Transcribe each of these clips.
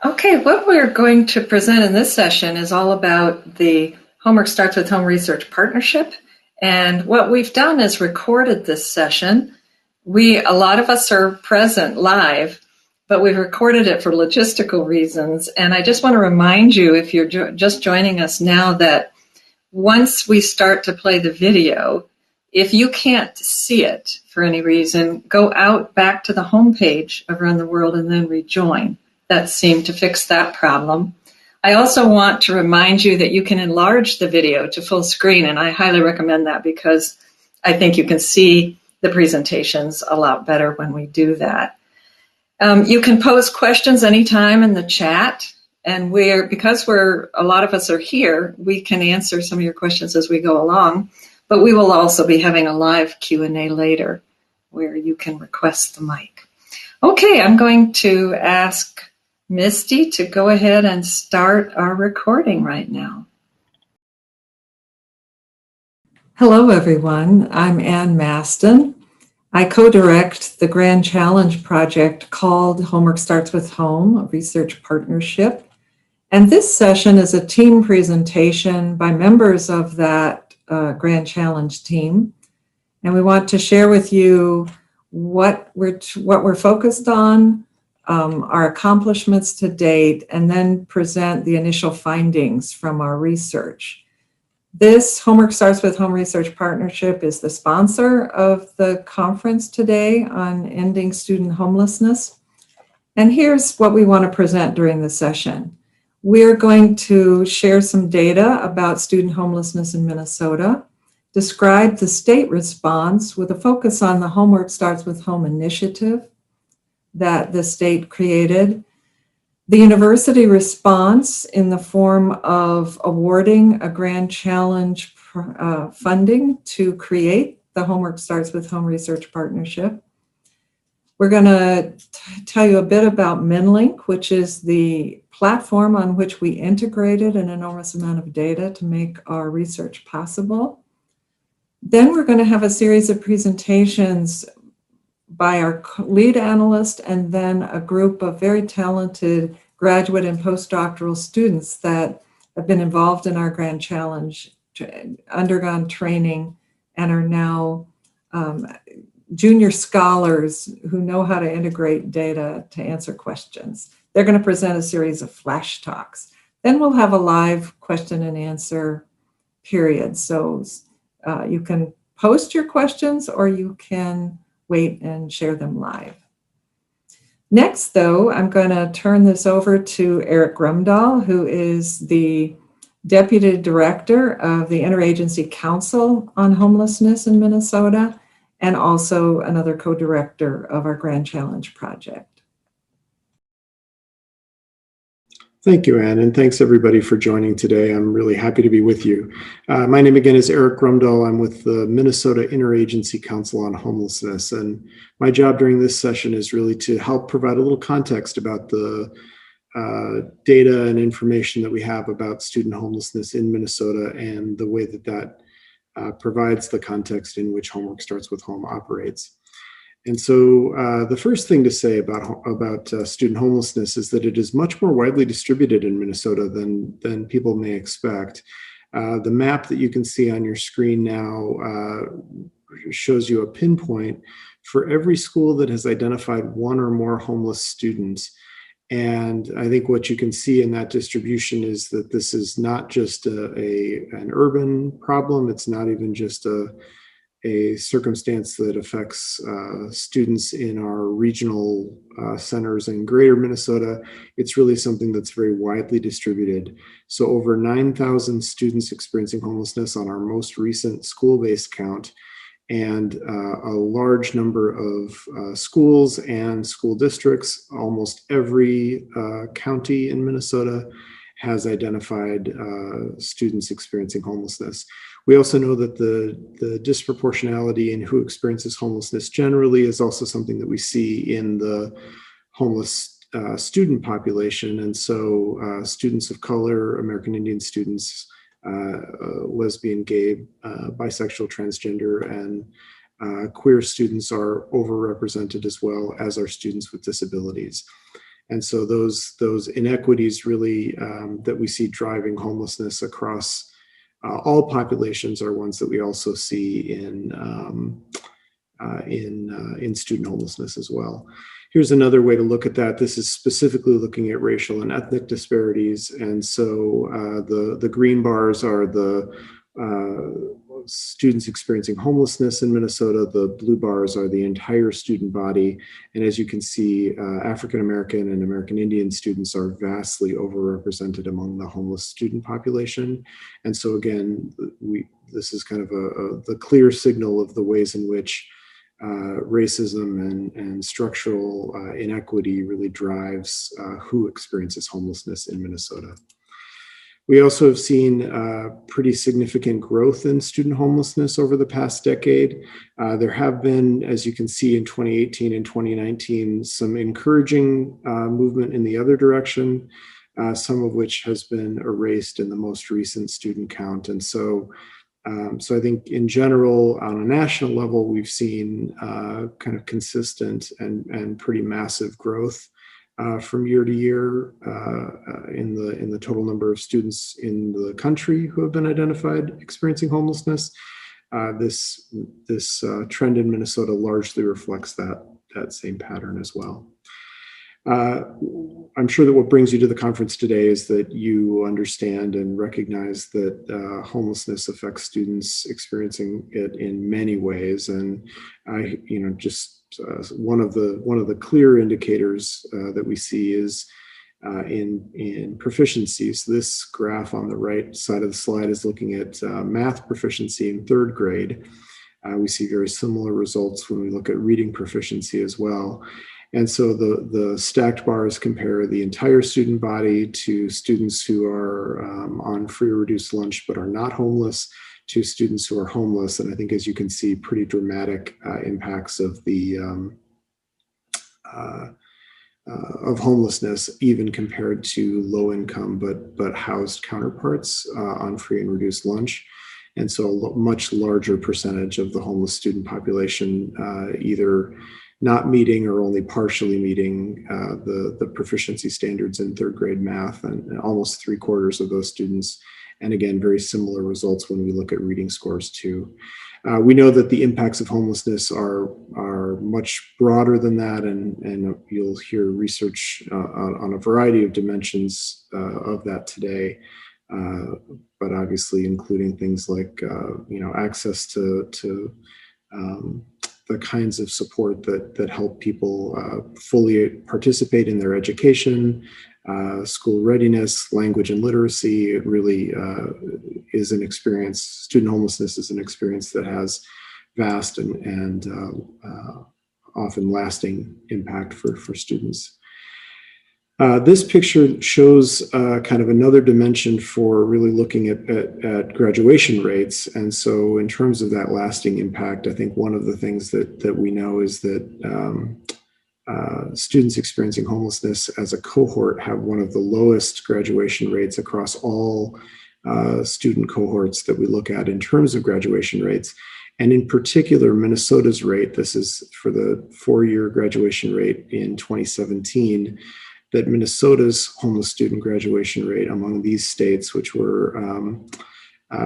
Okay, what we're going to present in this session is all about the Homework Starts with Home Research Partnership. And what we've done is recorded this session. A lot of us are present live, but we've recorded it for logistical reasons. And I just want to remind you, if you're just joining us now, that once we start to play the video, if you can't see it for any reason, go out back to the homepage of Run the World and then rejoin. That seemed to fix that problem. I also want to remind you that you can enlarge the video to full screen, and I highly recommend that because I think you can see the presentations a lot better when we do that. You can pose questions anytime in the chat, and because a lot of us are here, we can answer some of your questions as we go along, but we will also be having a live Q&A later where you can request the mic. Okay, I'm going to ask Misty to go ahead and start our recording right now. Hello, everyone. I'm Ann Masten. I co-direct the Grand Challenge project called Homework Starts with Home, a research partnership. And this session is a team presentation by members of that Grand Challenge team. And we want to share with you what we're focused on, our accomplishments to date, and then present the initial findings from our research. This Homework Starts with Home Research Partnership is the sponsor of the conference today on ending student homelessness. And here's what we want to present during the session. We're going to share some data about student homelessness in Minnesota, describe the state response with a focus on the Homework Starts with Home initiative that the state created, the university response in the form of awarding a Grand Challenge funding to create the Homework Starts with Home Research Partnership. We're going to tell you a bit about Minn-LInK, which is the platform on which we integrated an enormous amount of data to make our research possible. Then we're going to have a series of presentations by our lead analyst and then a group of very talented graduate and postdoctoral students that have been involved in our Grand Challenge, undergone training, and are now junior scholars who know how to integrate data to answer questions. They're going to present a series of flash talks. Then we'll have a live question and answer period. So you can post your questions or you can wait and share them live. Next, though, I'm going to turn this over to Eric Grumdahl, who is the Deputy Director of the Interagency Council on Homelessness in Minnesota, and also another co-director of our Grand Challenge project. Thank you, Ann, and thanks everybody for joining today. I'm really happy to be with you. My name again is Eric Grumdahl. I'm with the Minnesota Interagency Council on Homelessness, and my job during this session is really to help provide a little context about the data and information that we have about student homelessness in Minnesota and the way that provides the context in which Homework Starts with Home operates. And so the first thing to say about student homelessness is that it is much more widely distributed in Minnesota than people may expect. The map that you can see on your screen now shows you a pinpoint for every school that has identified one or more homeless students. And I think what you can see in that distribution is that this is not just an urban problem. It's not even just a circumstance that affects students in our regional centers in greater Minnesota. It's really something that's very widely distributed. So over 9,000 students experiencing homelessness on our most recent school-based count, and a large number of schools and school districts. Almost every county in Minnesota has identified students experiencing homelessness. We also know that the disproportionality in who experiences homelessness generally is also something that we see in the homeless student population. And so students of color, American Indian students, lesbian, gay, bisexual, transgender, and queer students are overrepresented, as well as our students with disabilities. And so those inequities really that we see driving homelessness across all populations are ones that we also see in student homelessness as well. Here's another way to look at that. This is specifically looking at racial and ethnic disparities. And so the green bars are the students experiencing homelessness in Minnesota. The blue bars are the entire student body. And as you can see, African American and American Indian students are vastly overrepresented among the homeless student population. And so again, this is kind of the clear signal of the ways in which racism and structural inequity really drives who experiences homelessness in Minnesota. We also have seen pretty significant growth in student homelessness over the past decade. There have been, as you can see in 2018 and 2019, some encouraging movement in the other direction, some of which has been erased in the most recent student count. And so I think in general, on a national level, we've seen kind of consistent and pretty massive growth from year to year in the total number of students in the country who have been identified experiencing homelessness. This trend in Minnesota largely reflects that same pattern as well. I'm sure that what brings you to the conference today is that you understand and recognize that homelessness affects students experiencing it in many ways, and one of the clear indicators that we see is in proficiency. So this graph on the right side of the slide is looking at math proficiency in third grade. We see very similar results when we look at reading proficiency as well. And so the stacked bars compare the entire student body to students who are on free or reduced lunch but are not homeless, to students who are homeless. And I think, as you can see, pretty dramatic impacts of homelessness, even compared to low income but housed counterparts on free and reduced lunch. And so a much larger percentage of the homeless student population either not meeting or only partially meeting the proficiency standards in third grade math, and almost 3/4 of those students. And again, very similar results when we look at reading scores too. We know that the impacts of homelessness are much broader than that, and you'll hear research on a variety of dimensions of that today. But obviously including things like access to the kinds of support that help people fully participate in their education, school readiness, language and literacy. It really is an experience. Student homelessness is an experience that has vast and often lasting impact for students. This picture shows kind of another dimension for really looking at graduation rates. And so in terms of that lasting impact, I think one of the things that we know is that students experiencing homelessness as a cohort have one of the lowest graduation rates across all student cohorts that we look at in terms of graduation rates. And in particular, Minnesota's rate, this is for the 4-year graduation rate in 2017, that Minnesota's homeless student graduation rate among these states, which were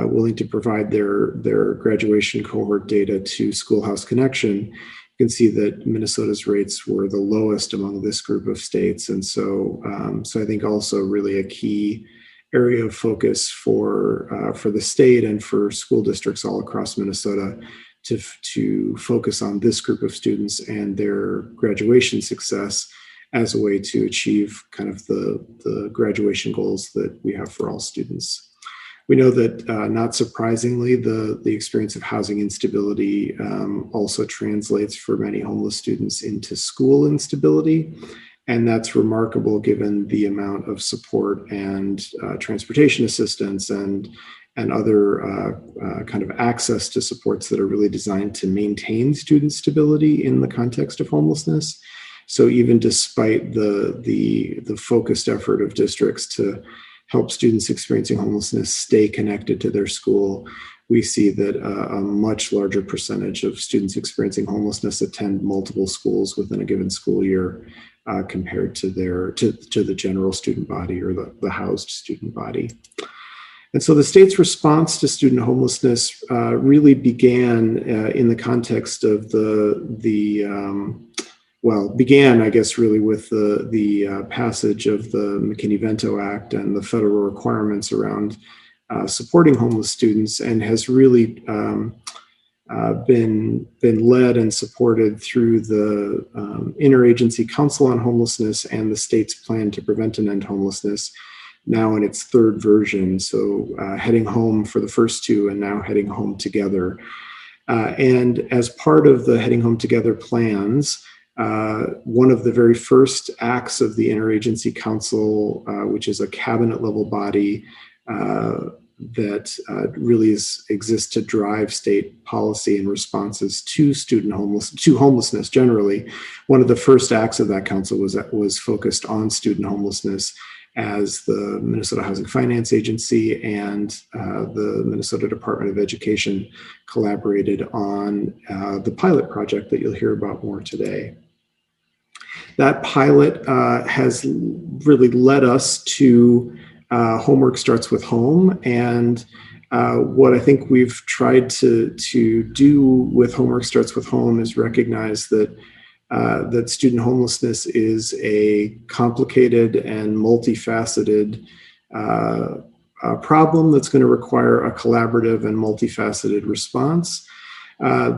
willing to provide their graduation cohort data to Schoolhouse Connection, you can see that Minnesota's rates were the lowest among this group of states. And so I think also really a key area of focus for the state and for school districts all across Minnesota to focus on this group of students and their graduation success as a way to achieve kind of the graduation goals that we have for all students. We know that not surprisingly, the experience of housing instability also translates for many homeless students into school instability. And that's remarkable given the amount of support and transportation assistance and other kind of access to supports that are really designed to maintain student stability in the context of homelessness. So even despite the focused effort of districts to help students experiencing homelessness stay connected to their school, we see that a much larger percentage of students experiencing homelessness attend multiple schools within a given school year compared to the general student body or the housed student body. And so the state's response to student homelessness really began in the context of began, I guess, really with the passage of the McKinney-Vento Act and the federal requirements around supporting homeless students, and has really been led and supported through the Interagency Council on Homelessness and the state's plan to prevent and end homelessness, now in its third version. So Heading Home for the first two, and now Heading Home Together. And as part of the Heading Home Together plans, one of the very first acts of the Interagency Council, which is a cabinet level body that really exists to drive state policy and responses to homelessness generally. One of the first acts of that council was focused on student homelessness, as the Minnesota Housing Finance Agency and the Minnesota Department of Education collaborated on the pilot project that you'll hear about more today. That pilot has really led us to Homework Starts with Home, and what I think we've tried to do with Homework Starts with Home is recognize that that student homelessness is a complicated and multifaceted problem that's going to require a collaborative and multifaceted response.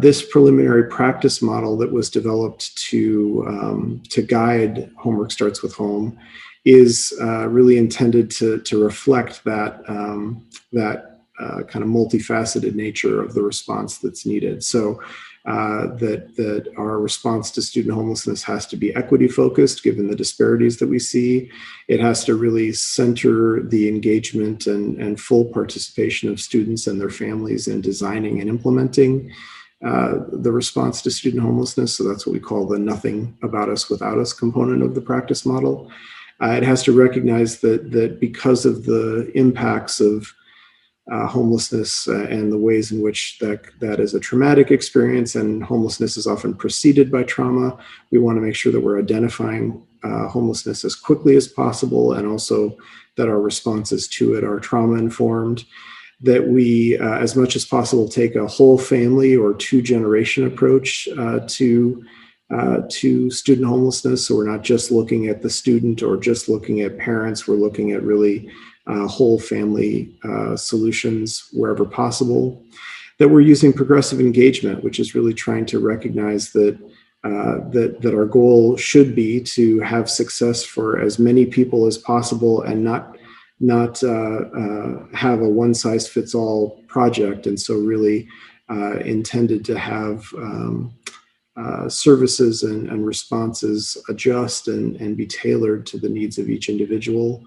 This preliminary practice model that was developed to guide Homework Starts with Home is really intended to reflect that kind of multifaceted nature of the response that's needed. So that our response to student homelessness has to be equity focused, given the disparities that we see. It has to really center the engagement and full participation of students and their families in designing and implementing the response to student homelessness. So that's what we call the nothing about us without us component of the practice model. It has to recognize that because of the impacts of homelessness and the ways in which that is a traumatic experience, and homelessness is often preceded by trauma, we want to make sure that we're identifying homelessness as quickly as possible, and also that our responses to it are trauma informed, that we as much as possible take a whole family or two generation approach to student homelessness. So we're not just looking at the student or just looking at parents, we're looking at really whole family solutions wherever possible. That we're using progressive engagement, which is really trying to recognize that our goal should be to have success for as many people as possible, and not have a one-size-fits-all project. And so really intended to have services and responses adjust and be tailored to the needs of each individual.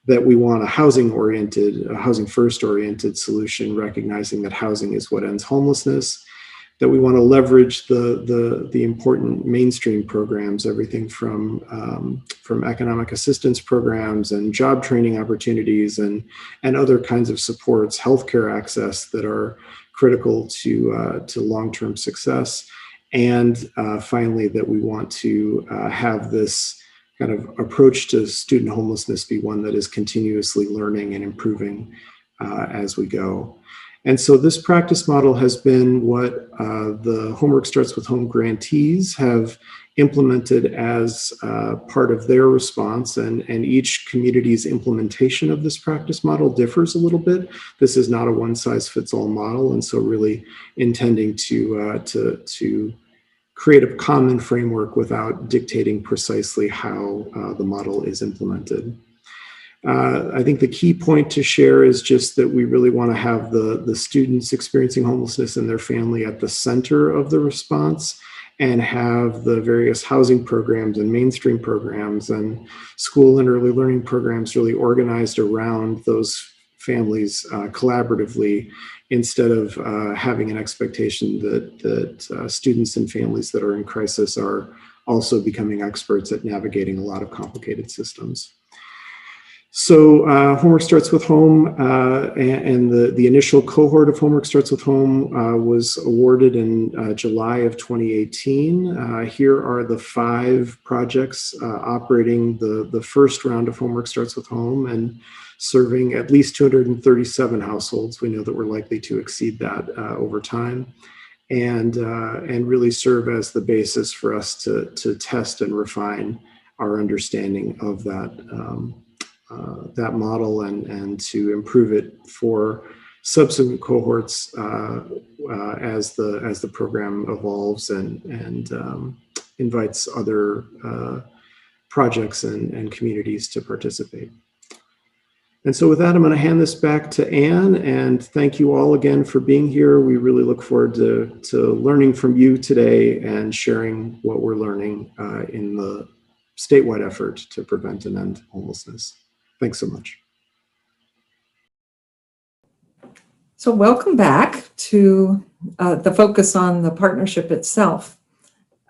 That we want a housing first oriented solution, recognizing that housing is what ends homelessness. That we want to leverage the important mainstream programs, everything from economic assistance programs and job training opportunities and other kinds of supports, healthcare access that are critical to long-term success. And finally, that we want to have this kind of approach to student homelessness be one that is continuously learning and improving as we go. And so this practice model has been what the Homework Starts with Home grantees have implemented as part of their response, and each community's implementation of this practice model differs a little bit. This is not a one-size-fits-all model, and so really intending to create a common framework without dictating precisely how the model is implemented. I think the key point to share is just that we really want to have the students experiencing homelessness and their family at the center of the response, and have the various housing programs and mainstream programs and school and early learning programs really organized around those families collaboratively, instead of having an expectation that students and families that are in crisis are also becoming experts at navigating a lot of complicated systems. So Homework Starts with Home and the initial cohort of Homework Starts with Home was awarded in July of 2018. Here are the 5 projects operating the first round of Homework Starts with Home and serving at least 237 households. We know that we're likely to exceed that over time, and really serve as the basis for us to test and refine our understanding of that model and to improve it for subsequent cohorts as the program evolves and invites other projects and communities to participate. And so with that, I'm going to hand this back to Anne, and thank you all again for being here. We really look forward to learning from you today and sharing what we're learning in the statewide effort to prevent and end homelessness. Thanks so much. So welcome back to the focus on the partnership itself.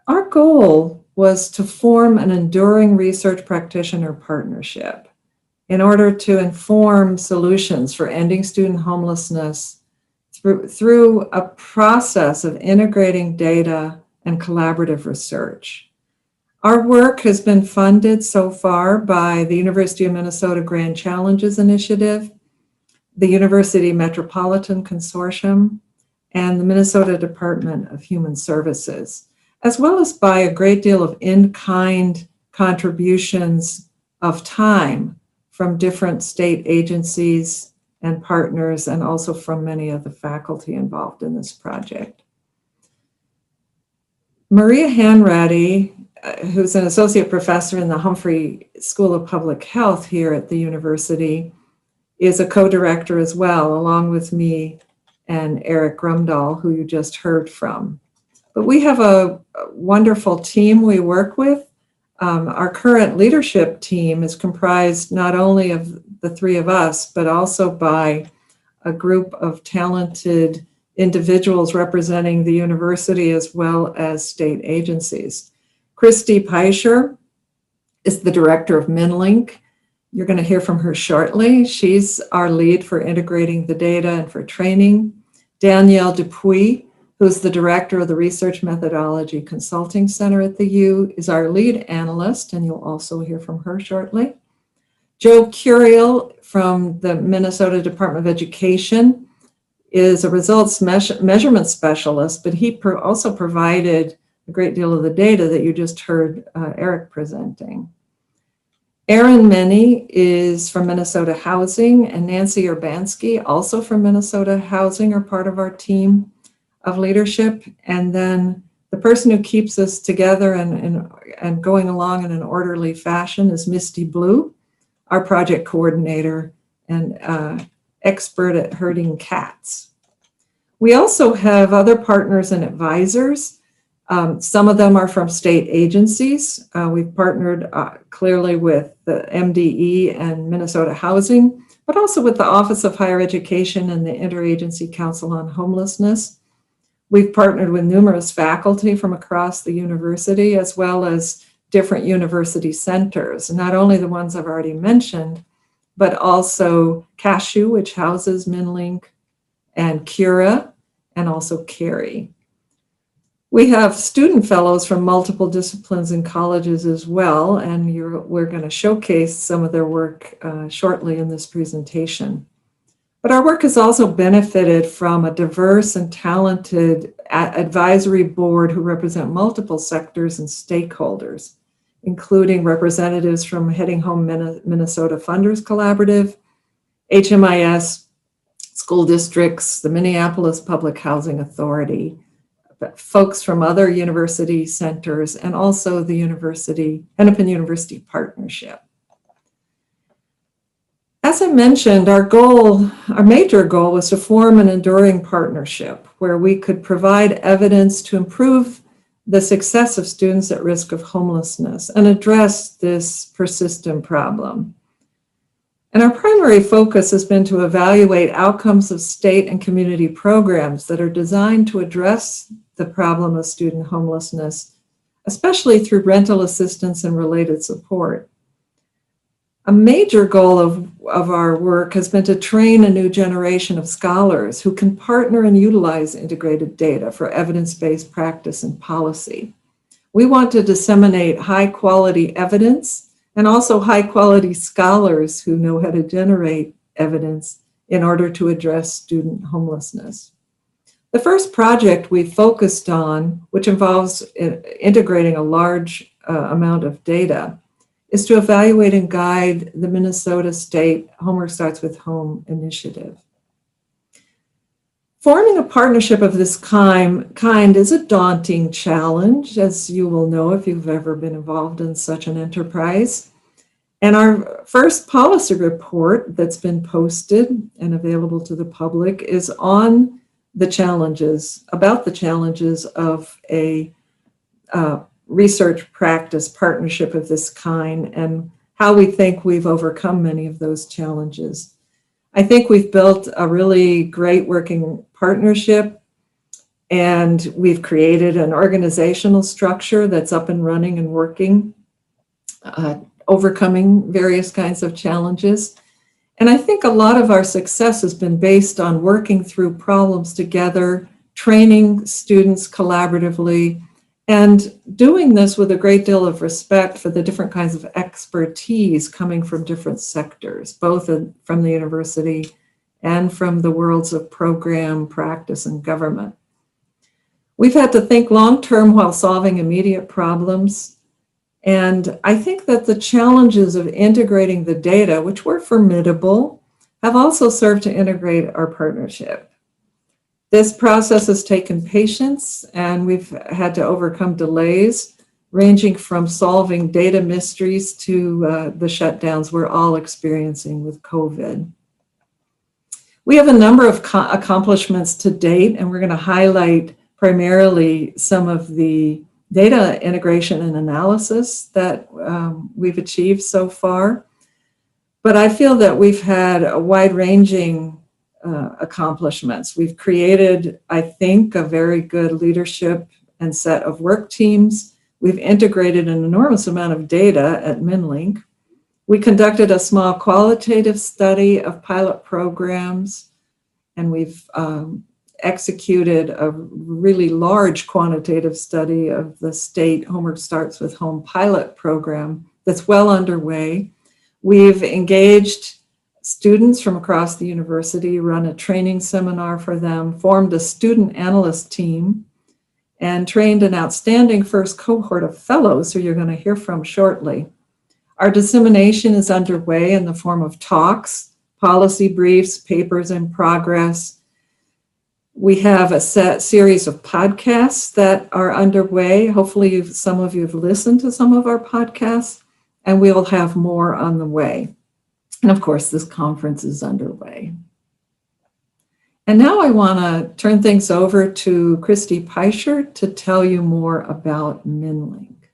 Our goal was to form an enduring research practitioner partnership in order to inform solutions for ending student homelessness through a process of integrating data and collaborative research. Our work has been funded so far by the University of Minnesota Grand Challenges Initiative, the University Metropolitan Consortium, and the Minnesota Department of Human Services, as well as by a great deal of in-kind contributions of time from different state agencies and partners, and also from many of the faculty involved in this project. Maria Hanratty, who's an associate professor in the Humphrey School of Public Health here at the university, is a co-director as well, along with me and Eric Grumdahl, who you just heard from. But we have a wonderful team we work with. Our current leadership team is comprised not only of the 3 of us, but also by a group of talented individuals representing the university as well as state agencies. Kristine Piescher is the director of Minn-LInK. You're going to hear from her shortly. She's our lead for integrating the data and for training. Danielle Dupuis, who's the director of the Research Methodology Consulting Center at the U, is our lead analyst, and you'll also hear from her shortly. Joe Curiel from the Minnesota Department of Education is a results measurement specialist, but he also provided a great deal of the data that you just heard Eric presenting. Erin Menne is from Minnesota Housing, and Nancy Urbanski, also from Minnesota Housing, are part of our team of leadership. And then the person who keeps us together and going along in an orderly fashion is Misty Blue, our project coordinator and expert at herding cats. We also have other partners and advisors. Some of them are from state agencies. We've partnered clearly with the MDE and Minnesota Housing, but also with the Office of Higher Education and the Interagency Council on Homelessness. We've partnered with numerous faculty from across the university, as well as different university centers, not only the ones I've already mentioned, but also CASHU, which houses Minn-LInK, and Cura, and also CARI. We have student fellows from multiple disciplines and colleges as well, and we're going to showcase some of their work shortly in this presentation. But our work has also benefited from a diverse and talented advisory board who represent multiple sectors and stakeholders, including representatives from Heading Home Minnesota Funders Collaborative, HMIS, school districts, the Minneapolis Public Housing Authority, folks from other university centers, and also the Hennepin University Partnership. As I mentioned, our major goal was to form an enduring partnership where we could provide evidence to improve the success of students at risk of homelessness and address this persistent problem. And our primary focus has been to evaluate outcomes of state and community programs that are designed to address the problem of student homelessness, especially through rental assistance and related support. A major goal of our work has been to train a new generation of scholars who can partner and utilize integrated data for evidence-based practice and policy. We want to disseminate high-quality evidence and also high-quality scholars who know how to generate evidence in order to address student homelessness. The first project we focused on, which involves integrating a large amount of data, is to evaluate and guide the Minnesota State Homework Starts with Home initiative. Forming a partnership of this kind is a daunting challenge, as you will know if you've ever been involved in such an enterprise. And our first policy report that's been posted and available to the public is on the challenges, about the challenges of a research practice partnership of this kind and how we think we've overcome many of those challenges. I think we've built a really great working partnership, and we've created an organizational structure that's up and running and working, overcoming various kinds of challenges. And I think a lot of our success has been based on working through problems together, training students collaboratively, and doing this with a great deal of respect for the different kinds of expertise coming from different sectors, both from the university and from the worlds of program, practice, and government. We've had to think long-term while solving immediate problems. And I think that the challenges of integrating the data, which were formidable, have also served to integrate our partnership. This process has taken patience, and we've had to overcome delays, ranging from solving data mysteries to the shutdowns we're all experiencing with COVID. We have a number of accomplishments to date, and we're going to highlight primarily some of the data integration and analysis that we've achieved so far. But I feel that we've had a wide-ranging accomplishments. We've created, I think, a very good leadership and set of work teams. We've integrated an enormous amount of data at Minn-LInK. We conducted a small qualitative study of pilot programs, and we've executed a really large quantitative study of the state Homework Starts with Home pilot program that's well underway. We've engaged students from across the university, run a training seminar for them, formed a student analyst team, and trained an outstanding first cohort of fellows who you're going to hear from shortly. Our dissemination is underway in the form of talks, policy briefs, papers in progress. We have a series of podcasts that are underway. Hopefully some of you have listened to some of our podcasts, and we'll have more on the way. And of course, this conference is underway. And now I want to turn things over to Kristine Piescher to tell you more about Minn-LInK.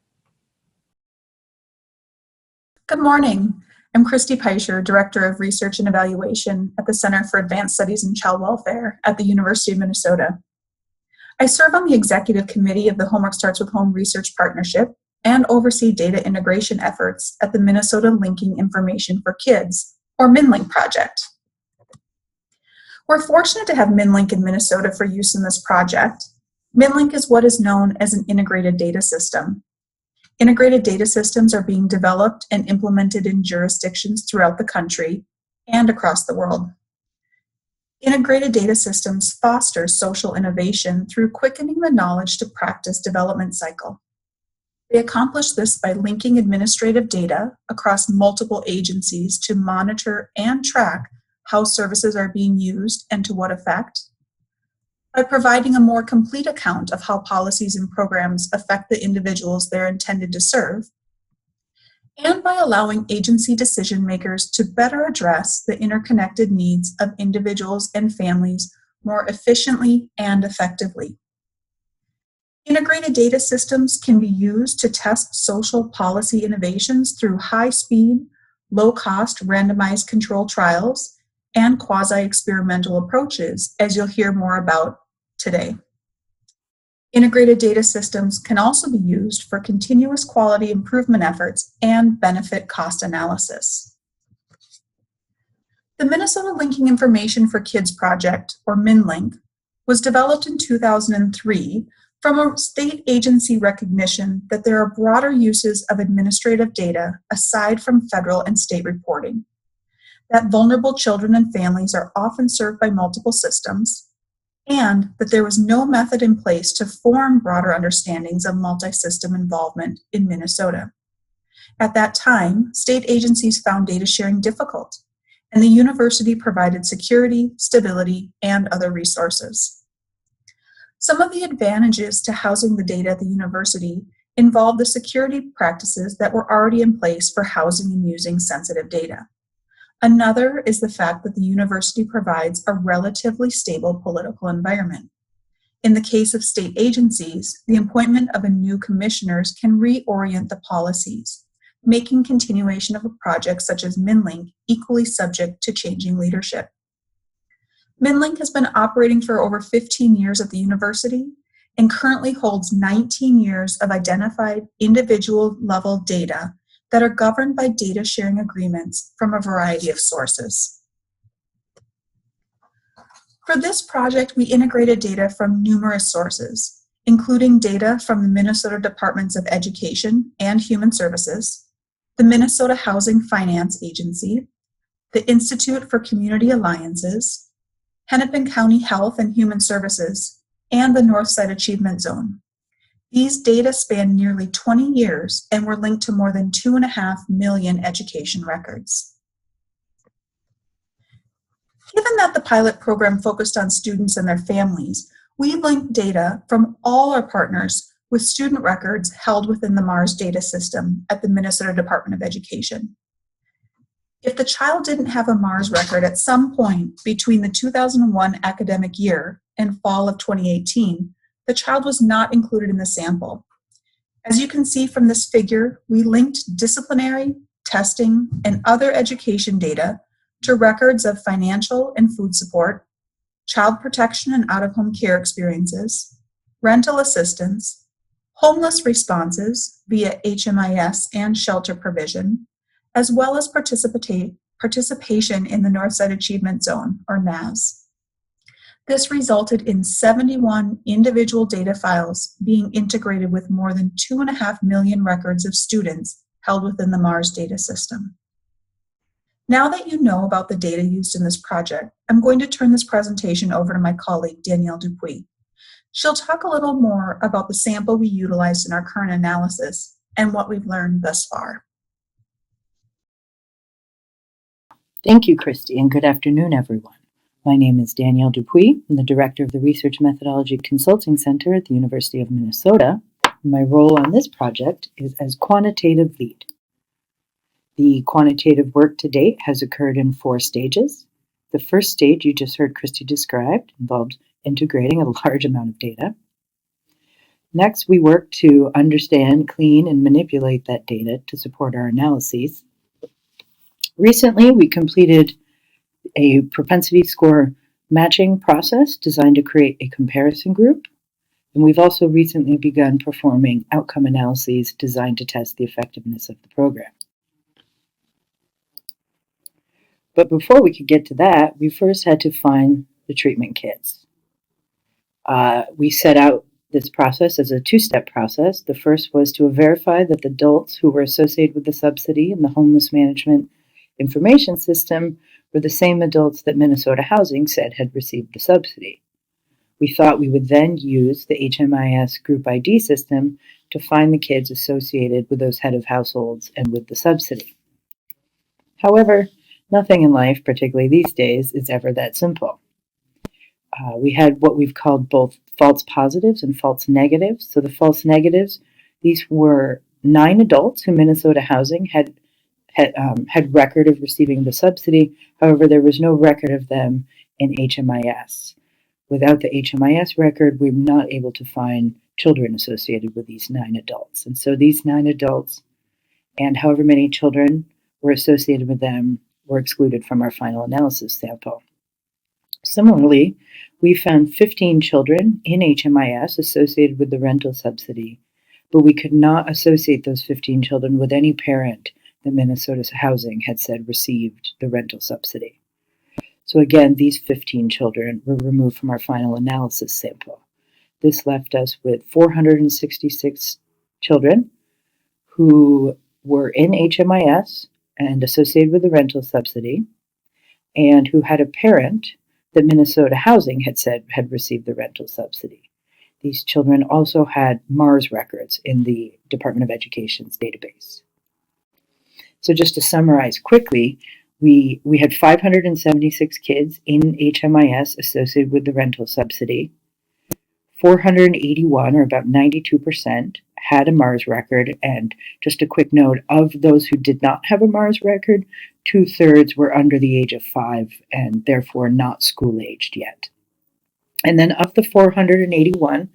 Good morning. I'm Kristine Piescher, Director of Research and Evaluation at the Center for Advanced Studies in Child Welfare at the University of Minnesota. I serve on the Executive Committee of the Homework Starts with Home Research Partnership and oversee data integration efforts at the Minnesota Linking Information for Kids, or Minn-LInK project. We're fortunate to have Minn-LInK in Minnesota for use in this project. Minn-LInK is what is known as an integrated data system. Integrated data systems are being developed and implemented in jurisdictions throughout the country and across the world. Integrated data systems foster social innovation through quickening the knowledge to practice development cycle. They accomplish this by linking administrative data across multiple agencies to monitor and track how services are being used and to what effect, by providing a more complete account of how policies and programs affect the individuals they're intended to serve, and by allowing agency decision makers to better address the interconnected needs of individuals and families more efficiently and effectively. Integrated data systems can be used to test social policy innovations through high-speed, low-cost randomized control trials and quasi-experimental approaches, as you'll hear more about today. Integrated data systems can also be used for continuous quality improvement efforts and benefit cost analysis. The Minnesota Linking Information for Kids project, or Minn-LInK, was developed in 2003 from a state agency recognition that there are broader uses of administrative data aside from federal and state reporting, that vulnerable children and families are often served by multiple systems, and that there was no method in place to form broader understandings of multi-system involvement in Minnesota. At that time, state agencies found data sharing difficult, and the university provided security, stability, and other resources. Some of the advantages to housing the data at the university involve the security practices that were already in place for housing and using sensitive data. Another is the fact that the university provides a relatively stable political environment. In the case of state agencies, the appointment of a new commissioners can reorient the policies, making continuation of a project such as Minn-LInK equally subject to changing leadership. Minn-LInK has been operating for over 15 years at the university and currently holds 19 years of identified individual level data that are governed by data sharing agreements from a variety of sources. For this project, we integrated data from numerous sources, including data from the Minnesota Departments of Education and Human Services, the Minnesota Housing Finance Agency, the Institute for Community Alliances, Hennepin County Health and Human Services, and the Northside Achievement Zone. These data span nearly 20 years and were linked to more than 2.5 million education records. Given that the pilot program focused on students and their families, we linked data from all our partners with student records held within the MARS data system at the Minnesota Department of Education. If the child didn't have a MARS record at some point between the 2001 academic year and fall of 2018, the child was not included in the sample. As you can see from this figure, we linked disciplinary, testing, and other education data to records of financial and food support, child protection and out-of-home care experiences, rental assistance, homeless responses via HMIS and shelter provision, as well as participation in the Northside Achievement Zone, or NAZ. This resulted in 71 individual data files being integrated with more than 2.5 million records of students held within the MARS data system. Now that you know about the data used in this project, I'm going to turn this presentation over to my colleague, Danielle Dupuis. She'll talk a little more about the sample we utilized in our current analysis and what we've learned thus far. Thank you, Christy, and good afternoon, everyone. My name is Danielle Dupuis. I'm the Director of the Research Methodology Consulting Center at the University of Minnesota. My role on this project is as quantitative lead. The quantitative work to date has occurred in 4 stages. The first stage you just heard Christy described involved integrating a large amount of data. Next, we worked to understand, clean, and manipulate that data to support our analyses. Recently, we completed a propensity score matching process designed to create a comparison group. And we've also recently begun performing outcome analyses designed to test the effectiveness of the program. But before we could get to that, we first had to find the treatment kids. We set out this process as a 2-step process. The first was to verify that the adults who were associated with the subsidy in the homeless management information system were the same adults that Minnesota Housing said had received the subsidy. We thought we would then use the HMIS group ID system to find the kids associated with those head of households and with the subsidy. However, nothing in life, particularly these days, is ever that simple. We had what we've called both false positives and false negatives. So the false negatives, these were 9 adults who Minnesota Housing had record of receiving the subsidy. However, there was no record of them in HMIS. Without the HMIS record, we were not able to find children associated with these 9 adults. And so these 9 adults and however many children were associated with them were excluded from our final analysis sample. Similarly, we found 15 children in HMIS associated with the rental subsidy, but we could not associate those 15 children with any parent that Minnesota Housing had said received the rental subsidy. So again, these 15 children were removed from our final analysis sample. This left us with 466 children who were in HMIS and associated with the rental subsidy, and who had a parent that Minnesota Housing had said had received the rental subsidy. These children also had MARS records in the Department of Education's database. So just to summarize quickly, we had 576 kids in HMIS associated with the rental subsidy. 481, or about 92%, had a MARS record. And just a quick note, of those who did not have a MARS record, 2/3 were under the age of 5 and therefore not school-aged yet. And then of the 481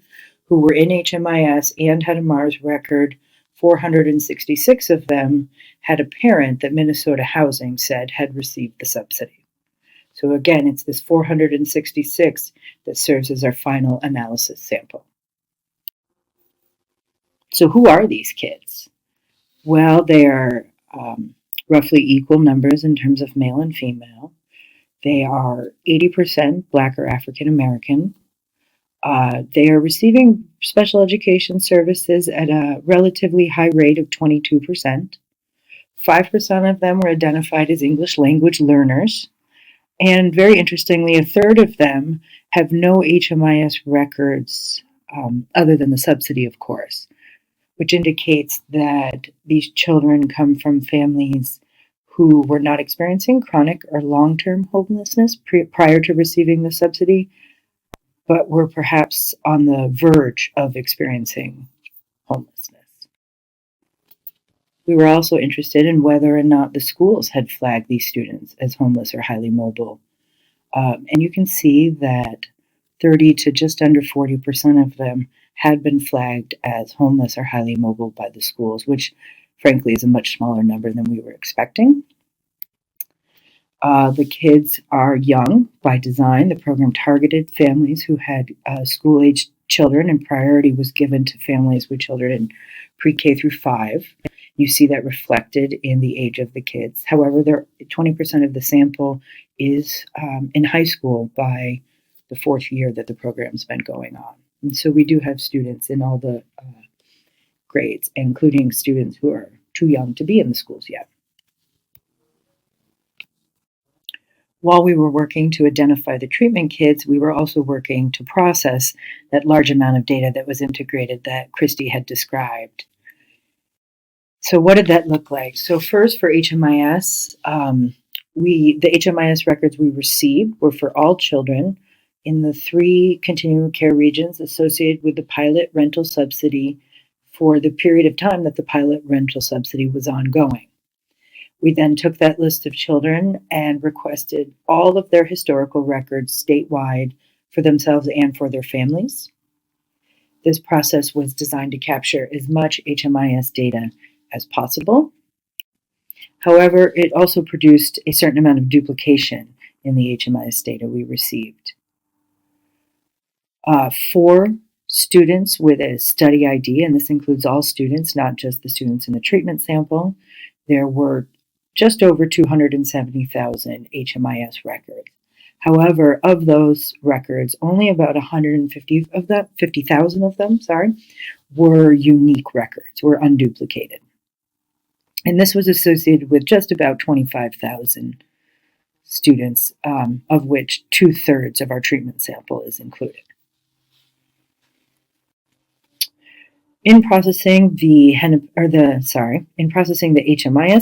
who were in HMIS and had a MARS record, 466 of them had a parent that Minnesota Housing said had received the subsidy. So again, it's this 466 that serves as our final analysis sample. So who are these kids? Well, they are roughly equal numbers in terms of male and female. They are 80% Black or African American. They are receiving special education services at a relatively high rate of 22%. 5% of them were identified as English language learners. And very interestingly, 1/3 of them have no HMIS records other than the subsidy, of course, which indicates that these children come from families who were not experiencing chronic or long-term homelessness prior to receiving the subsidy, but were perhaps on the verge of experiencing homelessness. We were also interested in whether or not the schools had flagged these students as homeless or highly mobile. And you can see that 30 to just under 40% of them had been flagged as homeless or highly mobile by the schools, which frankly is a much smaller number than we were expecting. The kids are young by design. The program targeted families who had school-aged children, and priority was given to families with children in pre-K through 5. You see that reflected in the age of the kids. However, 20% of the sample is in high school by the 4th year that the program's been going on. And so we do have students in all the grades, including students who are too young to be in the schools yet. While we were working to identify the treatment kids, we were also working to process that large amount of data that was integrated that Kristine had described. So what did that look like? So first for HMIS, the HMIS records we received were for all children in the 3 continuum care regions associated with the pilot rental subsidy for the period of time that the pilot rental subsidy was ongoing. We then took that list of children and requested all of their historical records statewide for themselves and for their families. This process was designed to capture as much HMIS data as possible. However, it also produced a certain amount of duplication in the HMIS data we received. For students with a study ID, and this includes all students, not just the students in the treatment sample, there were just over 270,000 HMIS records. However, of those records, only about 50,000 of them, were unique records, were unduplicated. And this was associated with just about 25,000 students, of which 2/3 of our treatment sample is included. In processing the HMIS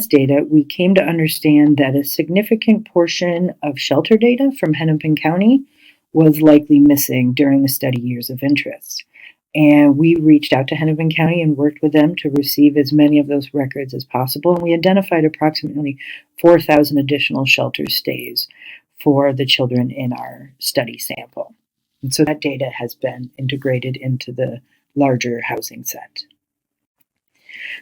data, we came to understand that a significant portion of shelter data from Hennepin County was likely missing during the study years of interest. And we reached out to Hennepin County and worked with them to receive as many of those records as possible. And we identified approximately 4,000 additional shelter stays for the children in our study sample. And so that data has been integrated into the larger housing set.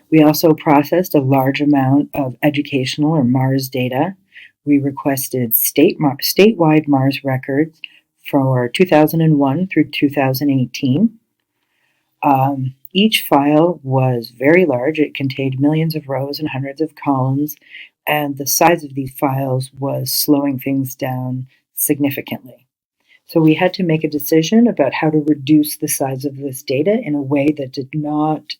We also processed a large amount of educational or MARS data. We requested statewide MARS records for 2001 through 2018. Each file was very large. It contained millions of rows and hundreds of columns, and the size of these files was slowing things down significantly. So we had to make a decision about how to reduce the size of this data in a way that did not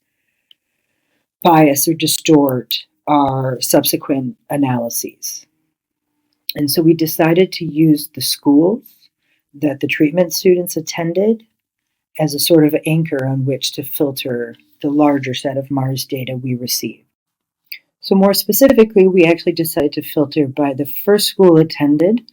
bias or distort our subsequent analyses. And so we decided to use the schools that the treatment students attended as a sort of anchor on which to filter the larger set of MARS data we received. So more specifically, we actually decided to filter by the first school attended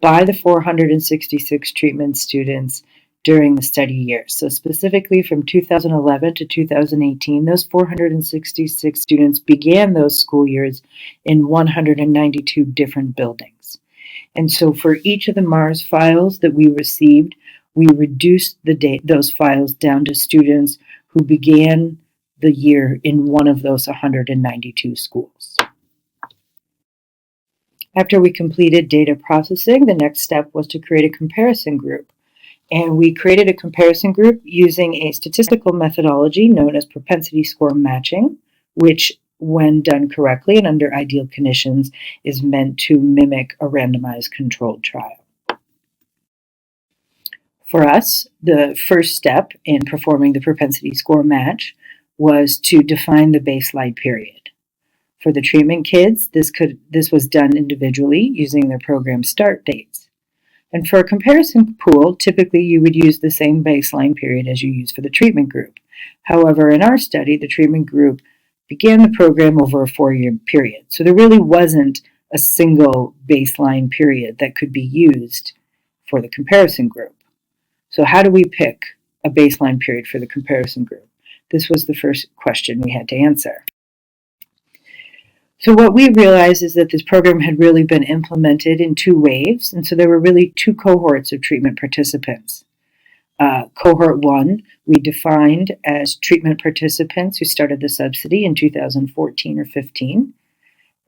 by the 466 treatment students during the study year. So specifically from 2011 to 2018, those 466 students began those school years in 192 different buildings. And so for each of the MARS files that we received, we reduced those files down to students who began the year in one of those 192 schools. After we completed data processing, the next step was to create a comparison group. And we created a comparison group using a statistical methodology known as propensity score matching, which, when done correctly and under ideal conditions, is meant to mimic a randomized controlled trial. For us, the first step in performing the propensity score match was to define the baseline period. For the treatment kids, this was done individually using their program start dates. And for a comparison pool, typically you would use the same baseline period as you use for the treatment group. However, in our study, the treatment group began the program over a 4-year period. So there really wasn't a single baseline period that could be used for the comparison group. So how do we pick a baseline period for the comparison group? This was the first question we had to answer. So what we realized is that this program had really been implemented in 2 waves, and so there were really 2 cohorts of treatment participants. Cohort 1 we defined as treatment participants who started the subsidy in 2014 or 15,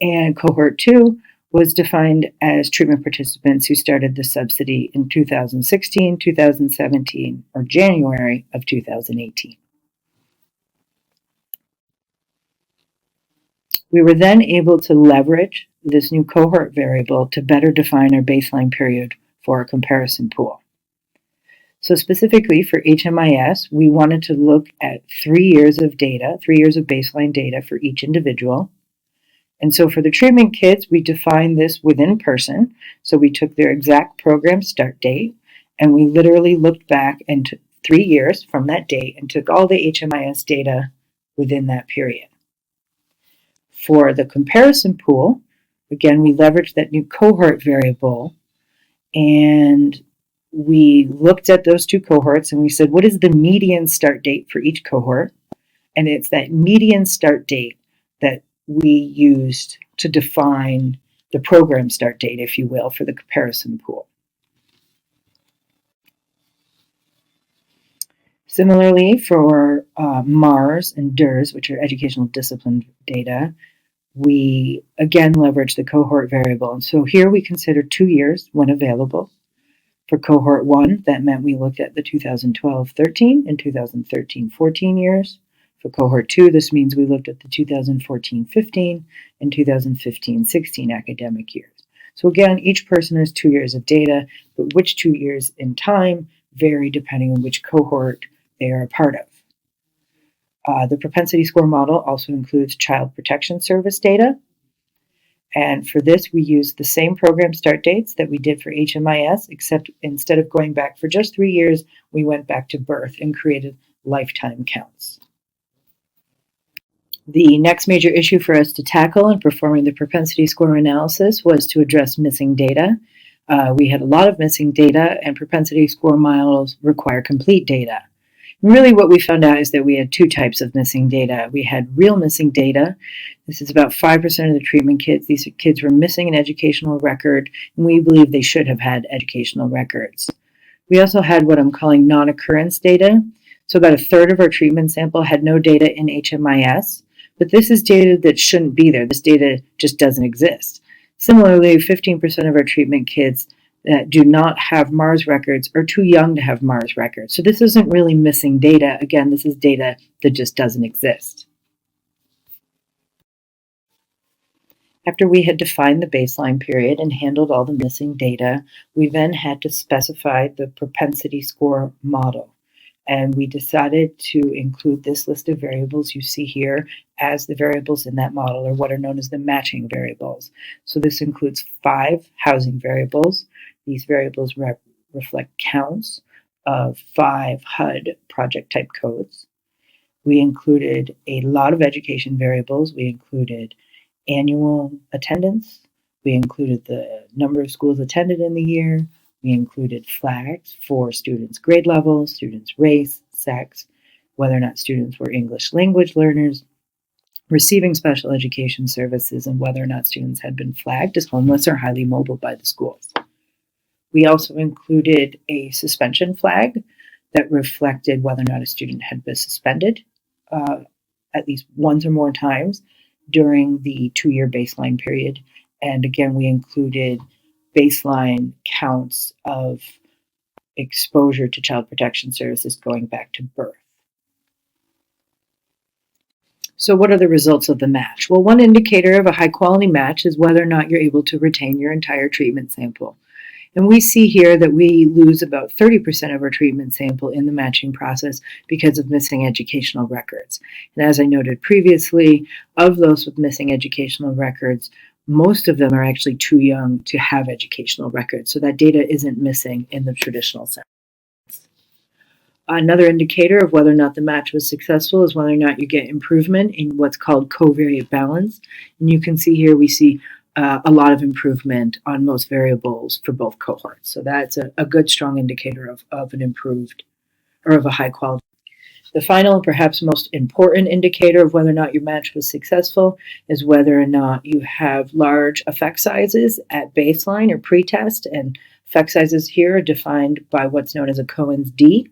and Cohort 2 was defined as treatment participants who started the subsidy in 2016, 2017, or January of 2018. We were then able to leverage this new cohort variable to better define our baseline period for our comparison pool. So specifically for HMIS, we wanted to look at 3 years of data, 3 years of baseline data for each individual. And so for the treatment kids, we defined this within person. So we took their exact program start date, and we literally looked back into 3 years from that date and took all the HMIS data within that period. For the comparison pool, again, we leveraged that new cohort variable, and we looked at those 2 cohorts and we said, what is the median start date for each cohort? And it's that median start date that we used to define the program start date, if you will, for the comparison pool. Similarly, for MARS and DERS, which are educational discipline data, we again leverage the cohort variable. And so here we consider 2 years when available. For cohort 1, that meant we looked at the 2012-13 and 2013-14 years. For cohort 2, this means we looked at the 2014-15 and 2015-16 academic years. So again, each person has 2 years of data, but which 2 years in time vary depending on which cohort they are a part of. The propensity score model also includes Child Protection Service data. And for this, we used the same program start dates that we did for HMIS, except instead of going back for just 3 years, we went back to birth and created lifetime counts. The next major issue for us to tackle in performing the propensity score analysis was to address missing data. We had a lot of missing data, and propensity score models require complete data. Really what we found out is that we had 2 types of missing data. We had real missing data. This is about 5% of the treatment kids. These kids were missing an educational record, and we believe they should have had educational records. We also had what I'm calling non-occurrence data. So about 1/3 of our treatment sample had no data in HMIS, but this is data that shouldn't be there. This data just doesn't exist. Similarly, 15% of our treatment kids that do not have MARS records are too young to have MARS records. So this isn't really missing data. Again, this is data that just doesn't exist. After we had defined the baseline period and handled all the missing data, we then had to specify the propensity score model. And we decided to include this list of variables you see here as the variables in that model, or what are known as the matching variables. So this includes 5 housing variables. These variables reflect counts of 5 HUD project type codes. We included a lot of education variables. We included annual attendance. We included the number of schools attended in the year. We included flags for students' grade level, students' race, sex, whether or not students were English language learners, receiving special education services, and whether or not students had been flagged as homeless or highly mobile by the schools. We also included a suspension flag that reflected whether or not a student had been suspended at least once or more times during the 2-year baseline period. And again, we included baseline counts of exposure to child protection services going back to birth. So what are the results of the match? Well, one indicator of a high quality match is whether or not you're able to retain your entire treatment sample. And we see here that we lose about 30% of our treatment sample in the matching process because of missing educational records. And as I noted previously, of those with missing educational records, most of them are actually too young to have educational records. So that data isn't missing in the traditional sense. Another indicator of whether or not the match was successful is whether or not you get improvement in what's called covariate balance. And you can see here we see a lot of improvement on most variables for both cohorts. So that's a good, strong indicator of an improved or of a high quality. The final and perhaps most important indicator of whether or not your match was successful is whether or not you have large effect sizes at baseline or pretest. And effect sizes here are defined by what's known as a Cohen's d.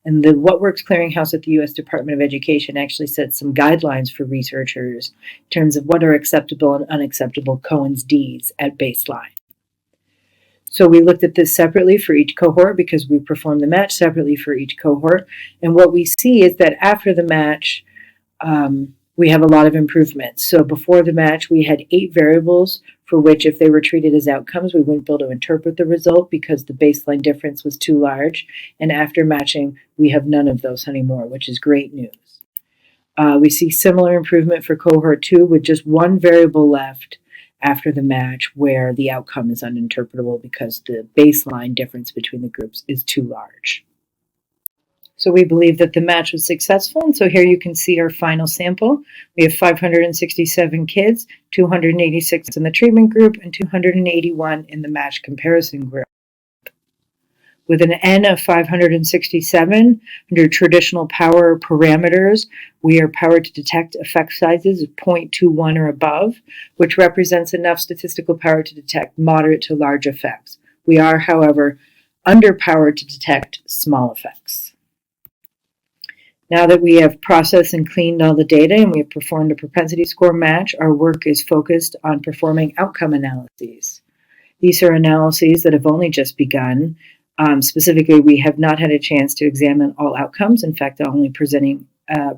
And the What Works Clearinghouse at the U.S. Department of Education actually sets some guidelines for researchers in terms of what are acceptable and unacceptable Cohen's Ds at baseline. So we looked at this separately for each cohort because we performed the match separately for each cohort. And what we see is that after the match, we have a lot of improvements. So before the match, we had 8 variables for which, if they were treated as outcomes, we wouldn't be able to interpret the result because the baseline difference was too large. And after matching, we have none of those anymore, which is great news. We see similar improvement for cohort 2 with just 1 variable left after the match where the outcome is uninterpretable because the baseline difference between the groups is too large. So we believe that the match was successful, and so here you can see our final sample. We have 567 kids, 286 in the treatment group, and 281 in the match comparison group. With an N of 567, under traditional power parameters, we are powered to detect effect sizes of 0.21 or above, which represents enough statistical power to detect moderate to large effects. We are, however, underpowered to detect small effects. Now that we have processed and cleaned all the data and we have performed a propensity score match, our work is focused on performing outcome analyses. These are analyses that have only just begun. Specifically, we have not had a chance to examine all outcomes. In fact, I'm only presenting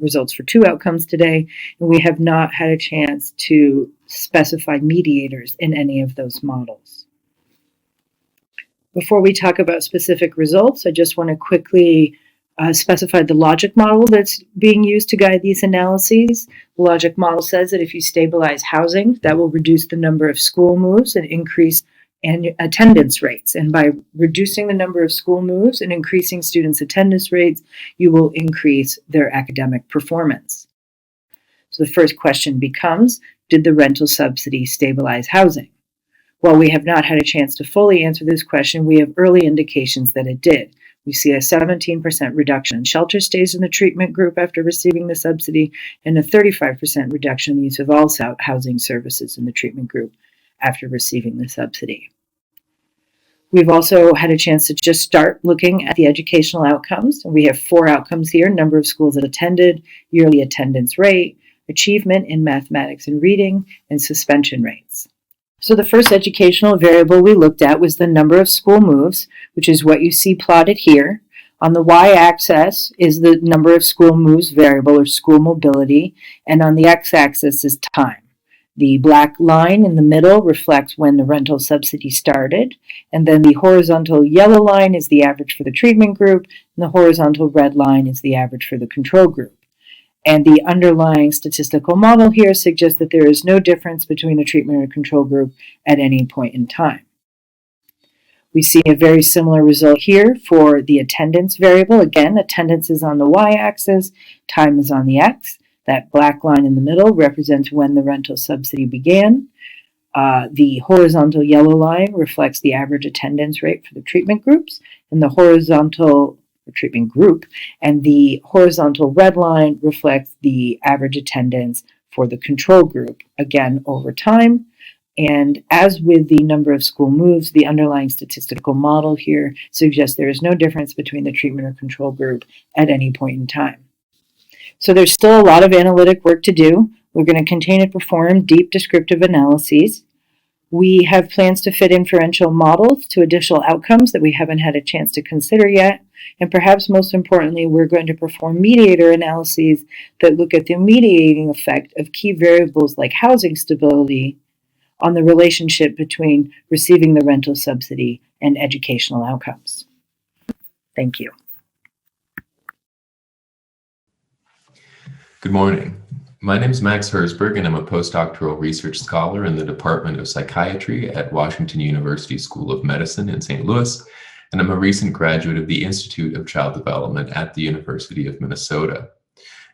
results for 2 outcomes today, and we have not had a chance to specify mediators in any of those models. Before we talk about specific results, I just want to quickly specify the logic model that's being used to guide these analyses. The logic model says that if you stabilize housing, that will reduce the number of school moves and increase attendance rates. And by reducing the number of school moves and increasing students' attendance rates, you will increase their academic performance. So the first question becomes, did the rental subsidy stabilize housing? While we have not had a chance to fully answer this question, we have early indications that it did. We see a 17% reduction in shelter stays in the treatment group after receiving the subsidy and a 35% reduction in the use of all housing services in the treatment group after receiving the subsidy. We've also had a chance to just start looking at the educational outcomes. We have 4 outcomes here: number of schools that attended, yearly attendance rate, achievement in mathematics and reading, and suspension rates. So the first educational variable we looked at was the number of school moves, which is what you see plotted here. On the y-axis is the number of school moves variable, or school mobility, and on the x-axis is time. The black line in the middle reflects when the rental subsidy started, and then the horizontal yellow line is the average for the treatment group, and the horizontal red line is the average for the control group. And the underlying statistical model here suggests that there is no difference between the treatment and control group at any point in time. We see a very similar result here for the attendance variable. Again, attendance is on the y-axis, time is on the x. That black line in the middle represents when the rental subsidy began. The horizontal yellow line reflects the average attendance rate for the treatment groups, and the horizontal treatment group, and the horizontal red line reflects the average attendance for the control group, again over time. And as with the number of school moves, the underlying statistical model here suggests there is no difference between the treatment or control group at any point in time. So there's still a lot of analytic work to do. We're going to continue to perform deep descriptive analyses. We have plans to fit inferential models to additional outcomes that we haven't had a chance to consider yet. And perhaps most importantly, we're going to perform mediator analyses that look at the mediating effect of key variables like housing stability on the relationship between receiving the rental subsidy and educational outcomes. Thank you. Good morning. My name is Max Herzberg, and I'm a postdoctoral research scholar in the Department of Psychiatry at Washington University School of Medicine in St. Louis, and I'm a recent graduate of the Institute of Child Development at the University of Minnesota.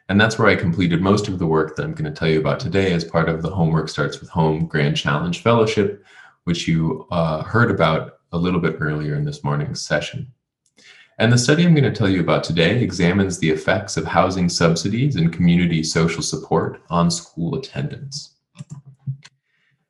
And that's where I completed most of the work that I'm going to tell you about today as part of the Homework Starts with Home Grand Challenge Fellowship, which you heard about a little bit earlier in this morning's session. And the study I'm going to tell you about today examines the effects of housing subsidies and community social support on school attendance.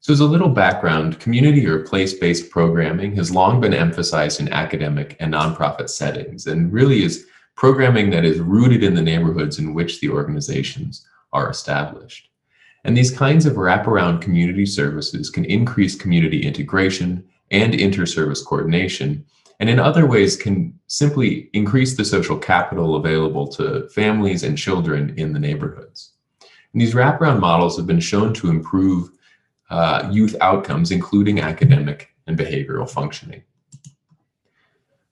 So as a little background, community or place-based programming has long been emphasized in academic and nonprofit settings, and really is programming that is rooted in the neighborhoods in which the organizations are established. And these kinds of wraparound community services can increase community integration and inter-service coordination, and in other ways can simply increase the social capital available to families and children in the neighborhoods. And these wraparound models have been shown to improve youth outcomes, including academic and behavioral functioning.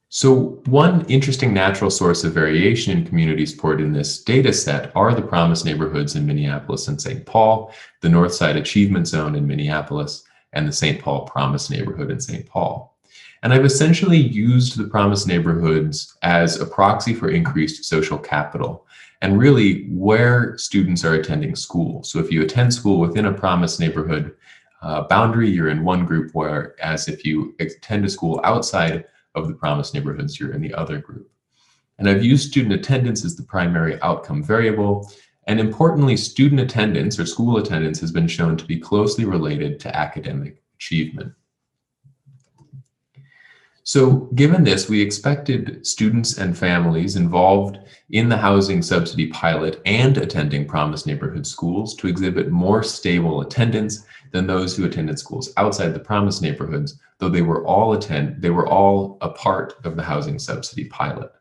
So one interesting natural source of variation in community support in this data set are the promise neighborhoods in Minneapolis and St. Paul, the Northside Achievement Zone in Minneapolis, and the St. Paul Promise neighborhood in St. Paul. And I've essentially used the promise neighborhoods as a proxy for increased social capital and really where students are attending school. So if you attend school within a promise neighborhood boundary, you're in one group, whereas if you attend a school outside of the promise neighborhoods, you're in the other group. And I've used student attendance as the primary outcome variable. And importantly, student attendance or school attendance has been shown to be closely related to academic achievement. So given this, we expected students and families involved in the housing subsidy pilot and attending promise neighborhood schools to exhibit more stable attendance than those who attended schools outside the promise neighborhoods, though they were all a part of the housing subsidy pilot.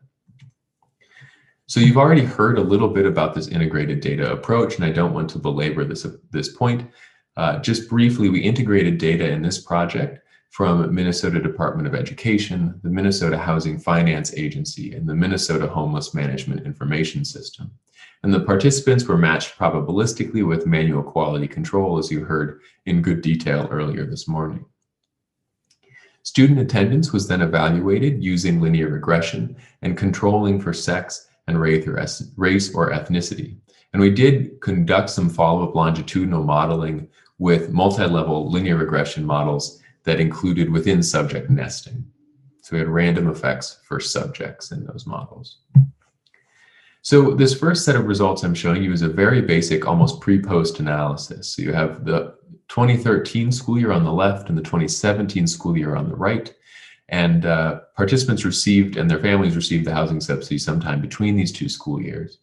So you've already heard a little bit about this integrated data approach, and I don't want to belabor this point. Just briefly, we integrated data in this project from Minnesota Department of Education, the Minnesota Housing Finance Agency, and the Minnesota Homeless Management Information System. And the participants were matched probabilistically with manual quality control, as you heard in good detail earlier this morning. Student attendance was then evaluated using linear regression and controlling for sex and race or ethnicity. And we did conduct some follow-up longitudinal modeling with multi-level linear regression models that included within subject nesting. So we had random effects for subjects in those models. So this first set of results I'm showing you is a very basic, almost pre-post analysis. So you have the 2013 school year on the left and the 2017 school year on the right. And participants received and their families received the housing subsidy sometime between these two school years.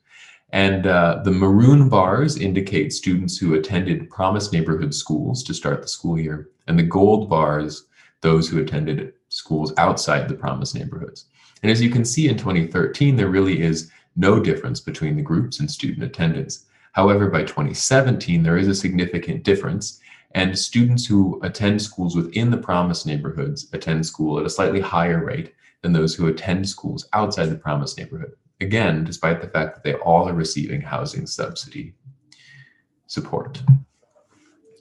And the maroon bars indicate students who attended promise neighborhood schools to start the school year, and the gold bars, those who attended schools outside the promise neighborhoods. And as you can see in 2013, there really is no difference between the groups in student attendance. However, by 2017, there is a significant difference, And students who attend schools within the promised neighborhoods attend school at a slightly higher rate than those who attend schools outside the promised neighborhood. Again, despite the fact that they all are receiving housing subsidy support.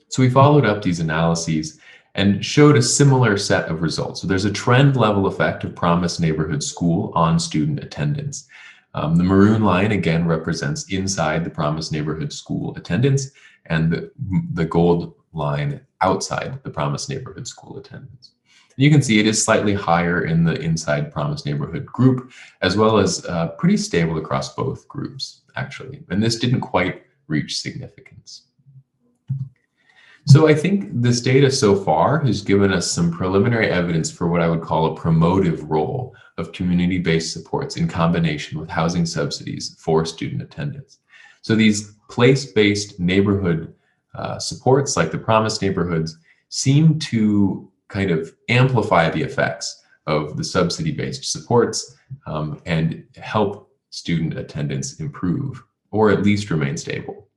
So we followed up these analyses and showed a similar set of results. So there's a trend level effect of promised neighborhood school on student attendance. The maroon line again represents inside the promised neighborhood school attendance, and the gold line outside the promised neighborhood school attendance. And you can see it is slightly higher in the inside promised neighborhood group, as well as pretty stable across both groups, actually. And this didn't quite reach significance. So I think this data so far has given us some preliminary evidence for what I would call a promotive role of community-based supports in combination with housing subsidies for student attendance. So these place-based neighborhood supports, like the promised neighborhoods, seem to kind of amplify the effects of the subsidy-based supports and help student attendance improve, or at least remain stable.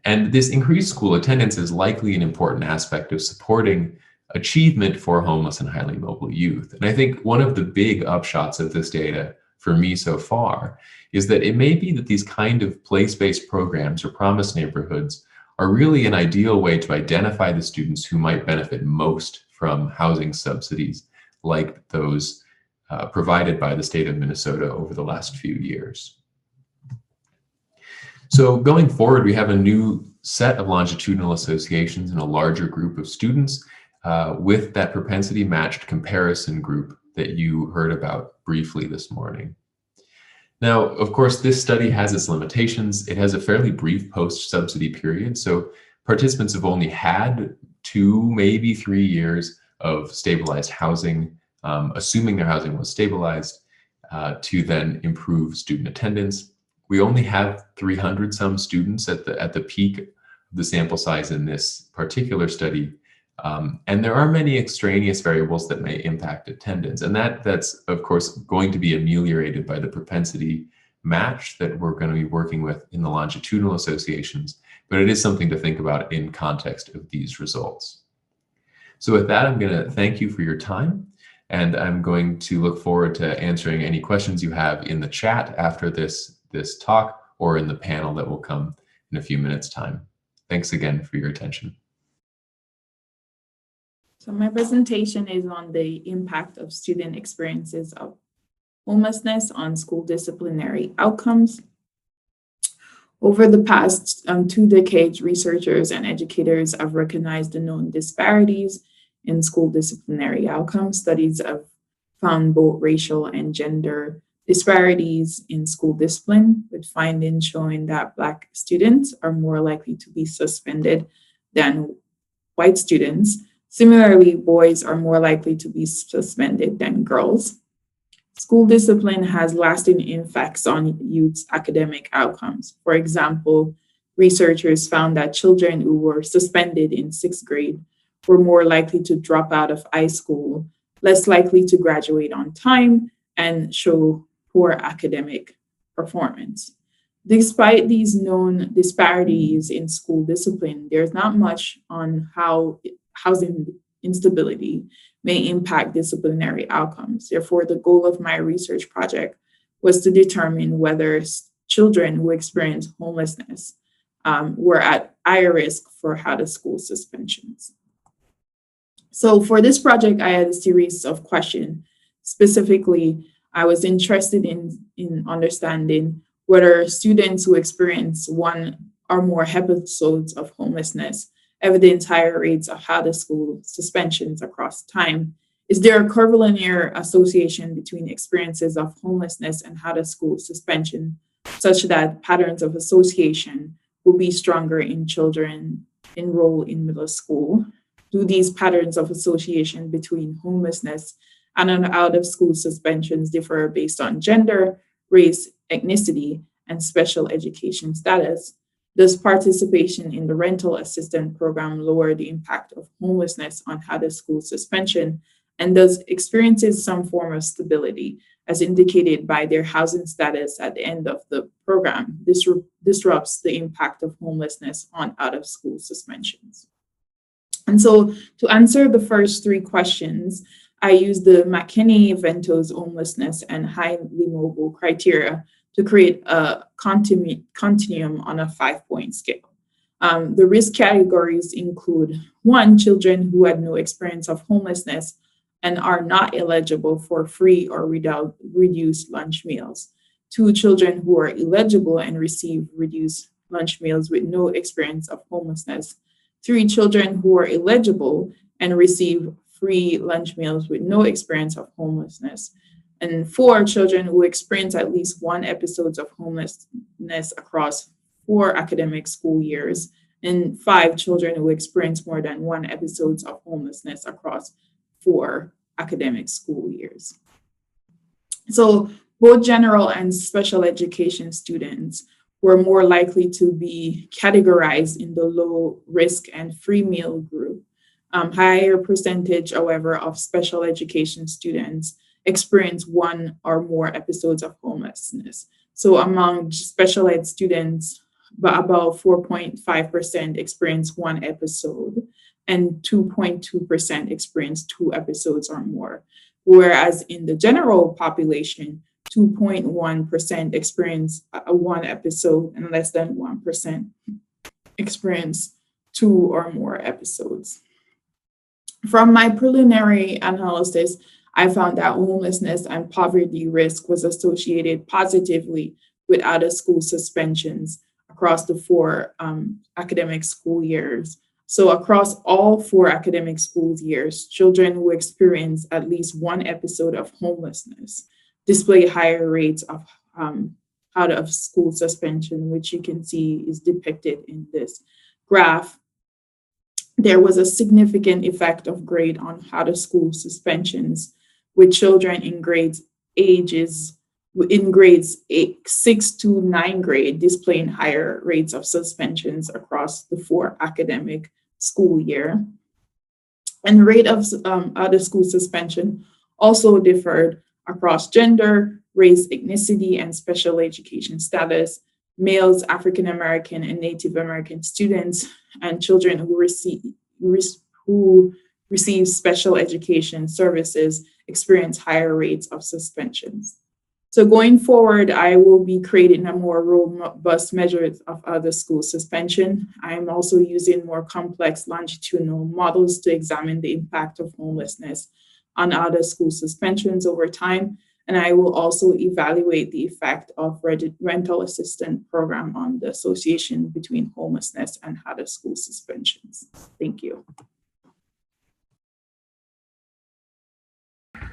And this increased school attendance is likely an important aspect of supporting achievement for homeless and highly mobile youth. And I think one of the big upshots of this data for me so far is that it may be that these kind of place-based programs or promised neighborhoods are really an ideal way to identify the students who might benefit most from housing subsidies like those provided by the state of Minnesota over the last few years. So going forward, we have a new set of longitudinal associations in a larger group of students with that propensity matched comparison group that you heard about briefly this morning. Now, of course, this study has its limitations. It has a fairly brief post-subsidy period, so participants have only had 2, maybe 3 years of stabilized housing, assuming their housing was stabilized, to then improve student attendance. We only have 300 some students at the peak of the sample size in this particular study. And there are many extraneous variables that may impact attendance. And that's, of course, going to be ameliorated by the propensity match that we're going to be working with in the longitudinal associations. But it is something to think about in context of these results. So with that, I'm going to thank you for your time. And I'm going to look forward to answering any questions you have in the chat after this talk or in the panel that will come in a few minutes' time. Thanks again for your attention. So my presentation is on the impact of student experiences of homelessness on school disciplinary outcomes. Over the past 2 decades, researchers and educators have recognized the known disparities in school disciplinary outcomes. Studies have found both racial and gender disparities in school discipline, with findings showing that Black students are more likely to be suspended than white students. Similarly, boys are more likely to be suspended than girls. School discipline has lasting effects on youth's academic outcomes. For example, researchers found that children who were suspended in 6th grade were more likely to drop out of high school, less likely to graduate on time, and show poor academic performance. Despite these known disparities in school discipline, there's not much on how housing instability may impact disciplinary outcomes. Therefore, the goal of my research project was to determine whether children who experience homelessness were at higher risk for out-of-school suspensions. So for this project, I had a series of questions. Specifically, I was interested in understanding whether students who experience 1 or more episodes of homelessness evidence higher rates of out-of-school suspensions across time. Is there a curvilinear association between experiences of homelessness and out-of-school suspension, such that patterns of association will be stronger in children enrolled in middle school? Do these patterns of association between homelessness and out-of-school suspensions differ based on gender, race, ethnicity, and special education status? Does participation in the rental assistance program lower the impact of homelessness on out-of-school suspension? And does experiences some form of stability, as indicated by their housing status at the end of the program, disrupts the impact of homelessness on out-of-school suspensions? And so to answer the first three questions, I used the McKinney-Ventose homelessness and highly mobile criteria to create a continuum on a 5-point scale. The risk categories include 1, children who had no experience of homelessness and are not eligible for free or reduced lunch meals. 2, children who are eligible and receive reduced lunch meals with no experience of homelessness. 3, children who are eligible and receive free lunch meals with no experience of homelessness. And 4, children who experience at least 1 episode of homelessness across 4 academic school years. And 5, children who experience more than 1 episode of homelessness across 4 academic school years. So both general and special education students were more likely to be categorized in the low risk and free meal group. Higher percentage, however, of special education students experience 1 or more episodes of homelessness. So among special ed students, about 4.5% experience 1 episode and 2.2% experience 2 episodes or more. Whereas in the general population, 2.1% experience 1 episode and less than 1% experience 2 or more episodes. From my preliminary analysis, I found that homelessness and poverty risk was associated positively with out-of-school suspensions across the 4 academic school years. So across all 4 academic school years, children who experience at least 1 episode of homelessness display higher rates of out-of-school suspension, which you can see is depicted in this graph. There was a significant effect of grade on out-of-school suspensions, with children in grades 6 to 9 grade displaying higher rates of suspensions across the 4 academic school year. And the rate of out-of-school suspension also differed across gender, race, ethnicity, and special education status. Males, African American, and Native American students, and children who receive special education services experience higher rates of suspensions. So going forward, I will be creating a more robust measure of out-of-school suspension. I am also using more complex longitudinal models to examine the impact of homelessness on out-of-school suspensions over time. And I will also evaluate the effect of rental assistance program on the association between homelessness and out-of-school suspensions. Thank you.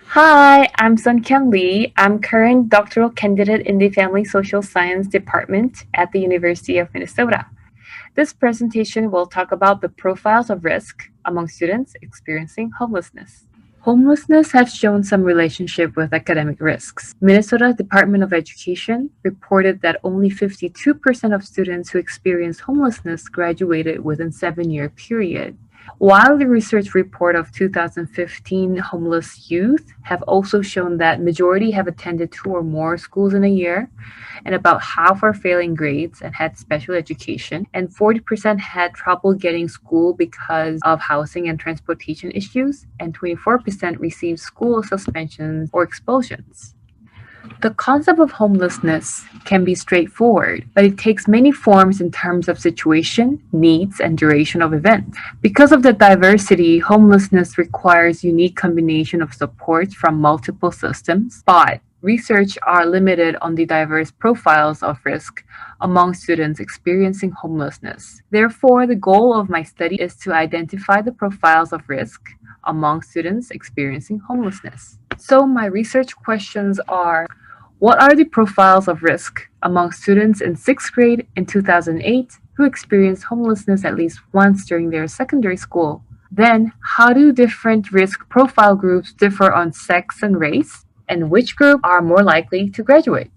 Hi, I'm Sun-Kyung Lee. I'm current doctoral candidate in the Family Social Science Department at the University of Minnesota. This presentation will talk about the profiles of risk among students experiencing homelessness. Homelessness has shown some relationship with academic risks. Minnesota Department of Education reported that only 52% of students who experienced homelessness graduated within a 7-year period. While the research report of 2015 homeless youth have also shown that majority have attended 2 or more schools in a year, and about half are failing grades and had special education, and 40% had trouble getting school because of housing and transportation issues, and 24% received school suspensions or expulsions. The concept of homelessness can be straightforward, but it takes many forms in terms of situation, needs, and duration of events. Because of the diversity, homelessness requires unique combination of supports from multiple systems, but research are limited on the diverse profiles of risk among students experiencing homelessness. Therefore, the goal of my study is to identify the profiles of risk among students experiencing homelessness. So my research questions are: what are the profiles of risk among students in 6th grade in 2008 who experienced homelessness at least once during their secondary school? Then, how do different risk profile groups differ on sex and race? And which group are more likely to graduate?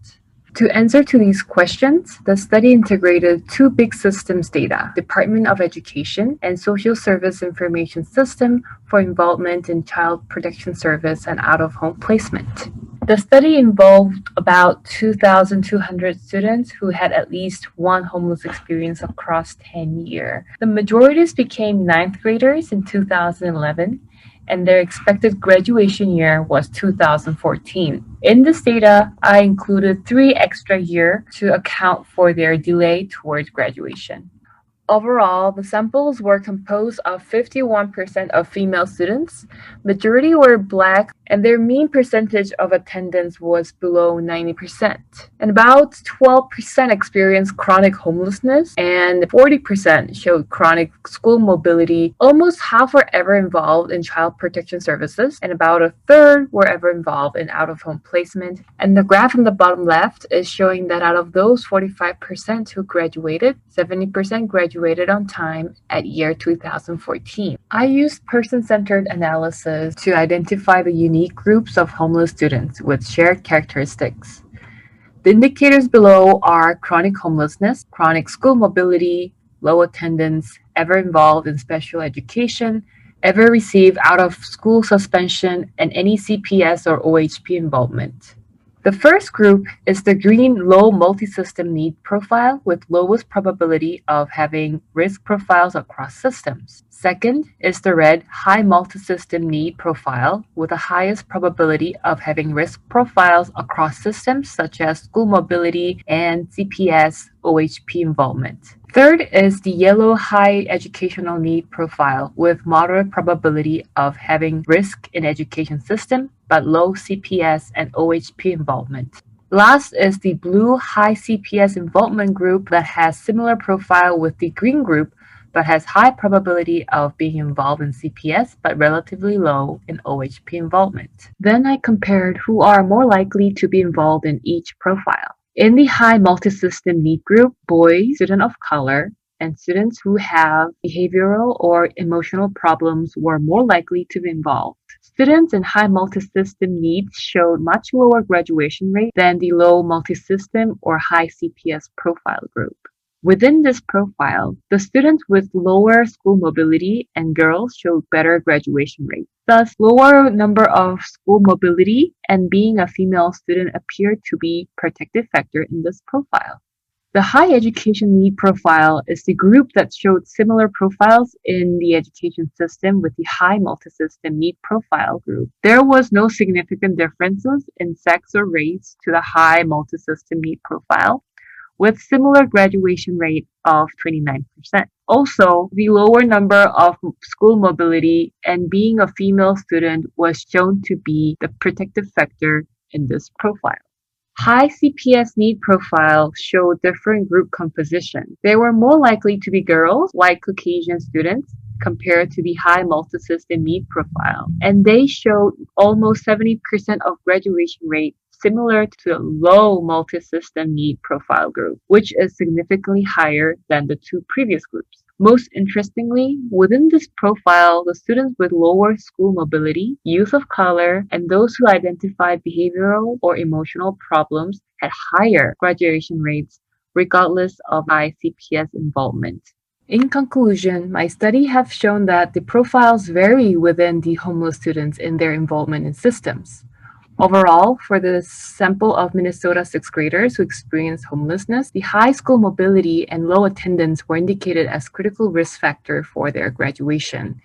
To answer to these questions, the study integrated 2 big systems data, Department of Education and Social Service Information System for involvement in child protection service and out-of-home placement. The study involved about 2,200 students who had at least one homeless experience across 10 years. The majority became ninth graders in 2011, and their expected graduation year was 2014. In this data, I included 3 extra years to account for their delay towards graduation. Overall, the samples were composed of 51% of female students, majority were Black, and their mean percentage of attendance was below 90%. And about 12% experienced chronic homelessness, and 40% showed chronic school mobility. Almost half were ever involved in child protection services, and about a third were ever involved in out-of-home placement. And the graph on the bottom left is showing that out of those 45% who graduated, 70% graduated on time at year 2014. I used person-centered analysis to identify the unique groups of homeless students with shared characteristics. The indicators below are chronic homelessness, chronic school mobility, low attendance, ever involved in special education, ever received out-of-school suspension, and any CPS or OHP involvement. The first group is the green low multisystem need profile with lowest probability of having risk profiles across systems. Second is the red high multisystem need profile with the highest probability of having risk profiles across systems such as school mobility and CPS OHP involvement. Third is the yellow high educational need profile with moderate probability of having risk in education system, but low CPS and OHP involvement. Last is the blue high CPS involvement group that has similar profile with the green group, but has high probability of being involved in CPS, but relatively low in OHP involvement. Then I compared who are more likely to be involved in each profile. In the high multisystem need group, boys, students of color, and students who have behavioral or emotional problems were more likely to be involved. Students in high multisystem needs showed much lower graduation rate than the low multisystem or high CPS profile group. Within this profile, the students with lower school mobility and girls showed better graduation rates. Thus, lower number of school mobility and being a female student appeared to be protective factor in this profile. The high education need profile is the group that showed similar profiles in the education system with the high multisystem need profile group. There was no significant differences in sex or race to the high multisystem need profile, with similar graduation rate of 29%. Also, the lower number of school mobility and being a female student was shown to be the protective factor in this profile. High CPS need profile showed different group composition. They were more likely to be girls, like Caucasian students, compared to the high multisystem need profile. And they showed almost 70% of graduation rate similar to the low multisystem need profile group, which is significantly higher than the 2 previous groups. Most interestingly, within this profile, the students with lower school mobility, youth of color, and those who identified behavioral or emotional problems had higher graduation rates regardless of high CPS involvement. In conclusion, my study have shown that the profiles vary within the homeless students in their involvement in systems. Overall, for the sample of Minnesota 6th graders who experienced homelessness, the high school mobility and low attendance were indicated as critical risk factor for their graduation.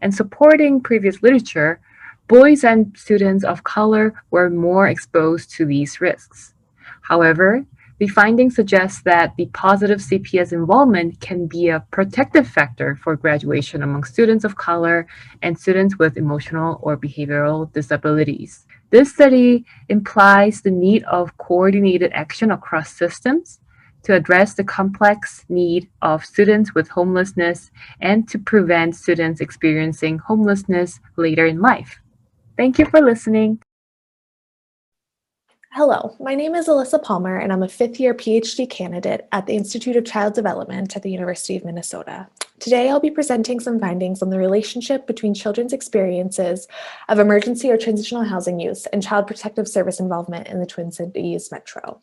And supporting previous literature, boys and students of color were more exposed to these risks. However, the findings suggest that the positive CPS involvement can be a protective factor for graduation among students of color and students with emotional or behavioral disabilities. This study implies the need of coordinated action across systems to address the complex need of students with homelessness and to prevent students experiencing homelessness later in life. Thank you for listening. Hello, my name is Alyssa Palmer, and I'm a 5th-year PhD candidate at the Institute of Child Development at the University of Minnesota. Today, I'll be presenting some findings on the relationship between children's experiences of emergency or transitional housing use and child protective service involvement in the Twin Cities Metro.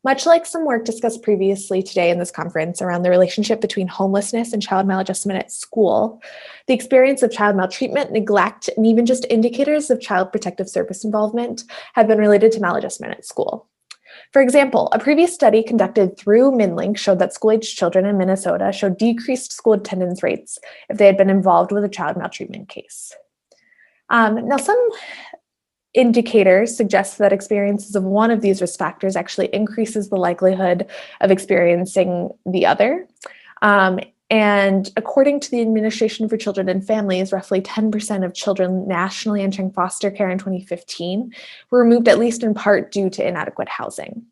Much like some work discussed previously today in this conference around the relationship between homelessness and child maladjustment at school, the experience of child maltreatment, neglect, and even just indicators of child protective service involvement have been related to maladjustment at school. For example, a previous study conducted through Minn-LInK showed that school-aged children in Minnesota showed decreased school attendance rates if they had been involved with a child maltreatment case. Now, some indicators suggest that experiences of one of these risk factors actually increases the likelihood of experiencing the other. And according to the Administration for Children and Families, roughly 10% of children nationally entering foster care in 2015 were removed at least in part due to inadequate housing.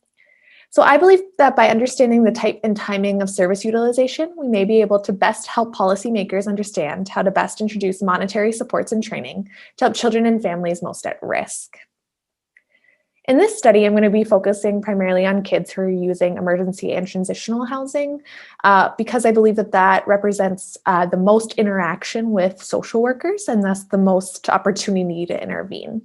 So I believe that by understanding the type and timing of service utilization, we may be able to best help policymakers understand how to best introduce monetary supports and training to help children and families most at risk. In this study, I'm going to be focusing primarily on kids who are using emergency and transitional housing because I believe that that represents the most interaction with social workers and thus the most opportunity to intervene.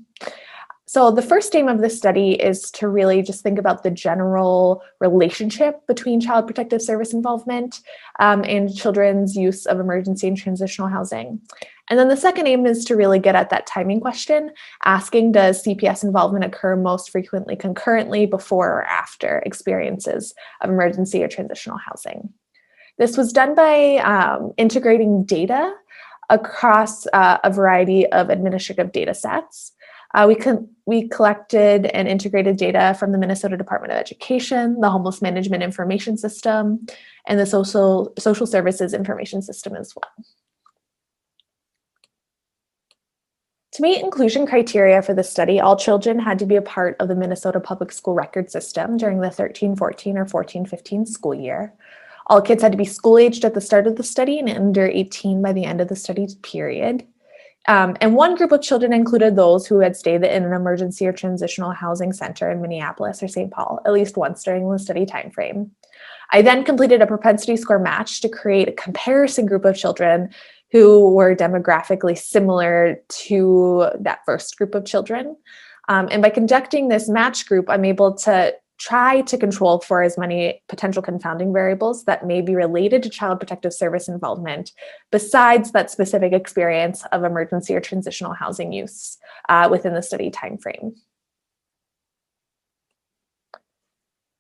So the first aim of this study is to really just think about the general relationship between child protective service involvement and children's use of emergency and transitional housing. And then the second aim is to really get at that timing question, asking, does CPS involvement occur most frequently concurrently, before or after experiences of emergency or transitional housing? This was done by integrating data across a variety of administrative data sets. We collected and integrated data from the Minnesota Department of Education, the Homeless Management Information System, and the Social Services Information System as well. To meet inclusion criteria for the study, all children had to be a part of the Minnesota Public School record system during the 13-14 or 14-15 school year. All kids had to be school-aged at the start of the study and under 18 by the end of the study period. And one group of children included those who had stayed in an emergency or transitional housing center in Minneapolis or St. Paul at least once during the study timeframe. I then completed a propensity score match to create a comparison group of children who were demographically similar to that first group of children. And by conducting this match group, I'm able to try to control for as many potential confounding variables that may be related to child protective service involvement, besides that specific experience of emergency or transitional housing use within the study timeframe.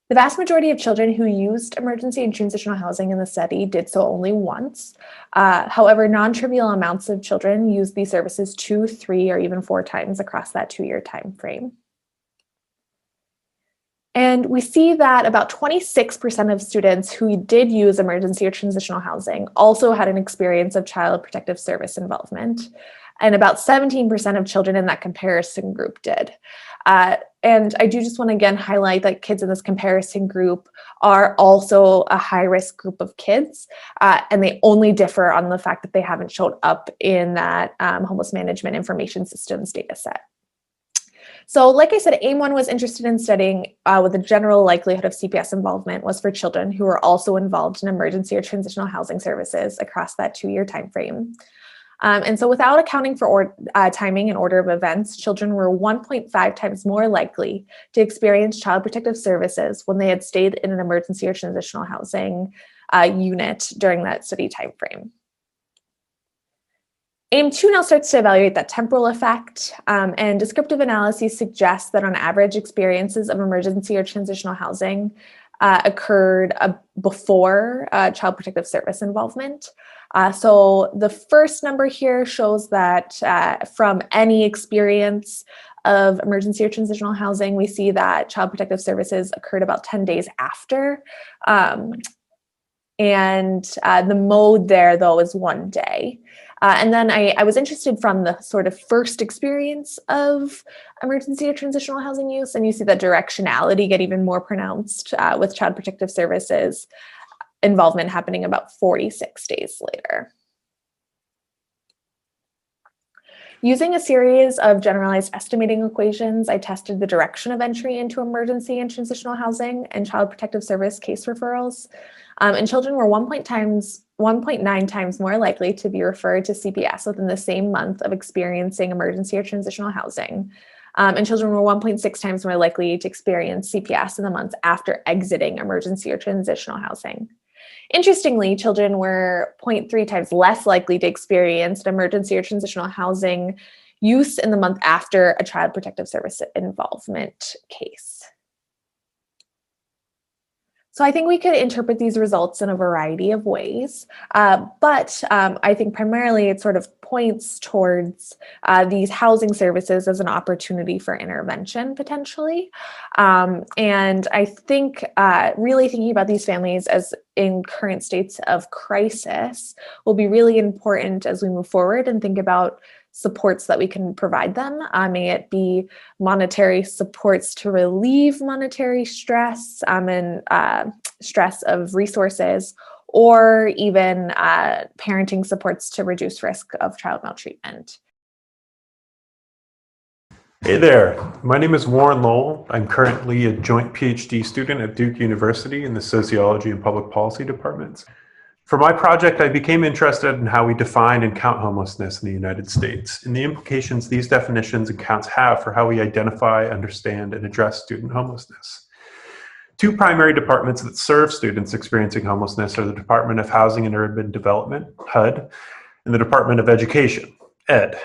The vast majority of children who used emergency and transitional housing in the study did so only once. However, non-trivial amounts of children used these services 2, 3, or even 4 times across that 2-year time frame. And we see that about 26% of students who did use emergency or transitional housing also had an experience of child protective service involvement. And about 17% of children in that comparison group did. And I do just want to again highlight that kids in this comparison group are also a high-risk group of kids, and they only differ on the fact that they haven't showed up in that homeless management information systems data set. So like I said, AIM 1 was interested in studying what the general likelihood of CPS involvement was for children who were also involved in emergency or transitional housing services across that 2-year time frame. And so without accounting for timing and order of events, children were 1.5 times more likely to experience child protective services when they had stayed in an emergency or transitional housing unit during that study time frame. AIM 2 now starts to evaluate that temporal effect, and descriptive analyses suggest that on average experiences of emergency or transitional housing occurred before child protective service involvement. So the first number here shows that from any experience of emergency or transitional housing, we see that child protective services occurred about 10 days after. And the mode there, though, is 1 day. And then I was interested from the sort of first experience of emergency or transitional housing use, and you see that directionality get even more pronounced with child protective services involvement happening about 46 days later. Using a series of generalized estimating equations, I tested the direction of entry into emergency and transitional housing and child protective service case referrals. And children were 1.9 times more likely to be referred to CPS within the same month of experiencing emergency or transitional housing And children were 1.6 times more likely to experience CPS in the months after exiting emergency or transitional housing. Interestingly, children were 0.3 times less likely to experience an emergency or transitional housing use in the month after a Child Protective Service involvement case. So I think we could interpret these results in a variety of ways, but I think primarily it sort of points towards these housing services as an opportunity for intervention potentially. And I think really thinking about these families as in current states of crisis will be really important as we move forward and think about supports that we can provide them. May it be monetary supports to relieve monetary stress and stress of resources, or even parenting supports to reduce risk of child maltreatment. Hey there, my name is Warren Lowell. I'm currently a joint PhD student at Duke University in the Sociology and Public Policy departments. For my project, I became interested in how we define and count homelessness in the United States and the implications these definitions and counts have for how we identify, understand, and address student homelessness. Two primary departments that serve students experiencing homelessness are the Department of Housing and Urban Development, HUD, and the Department of Education, ED.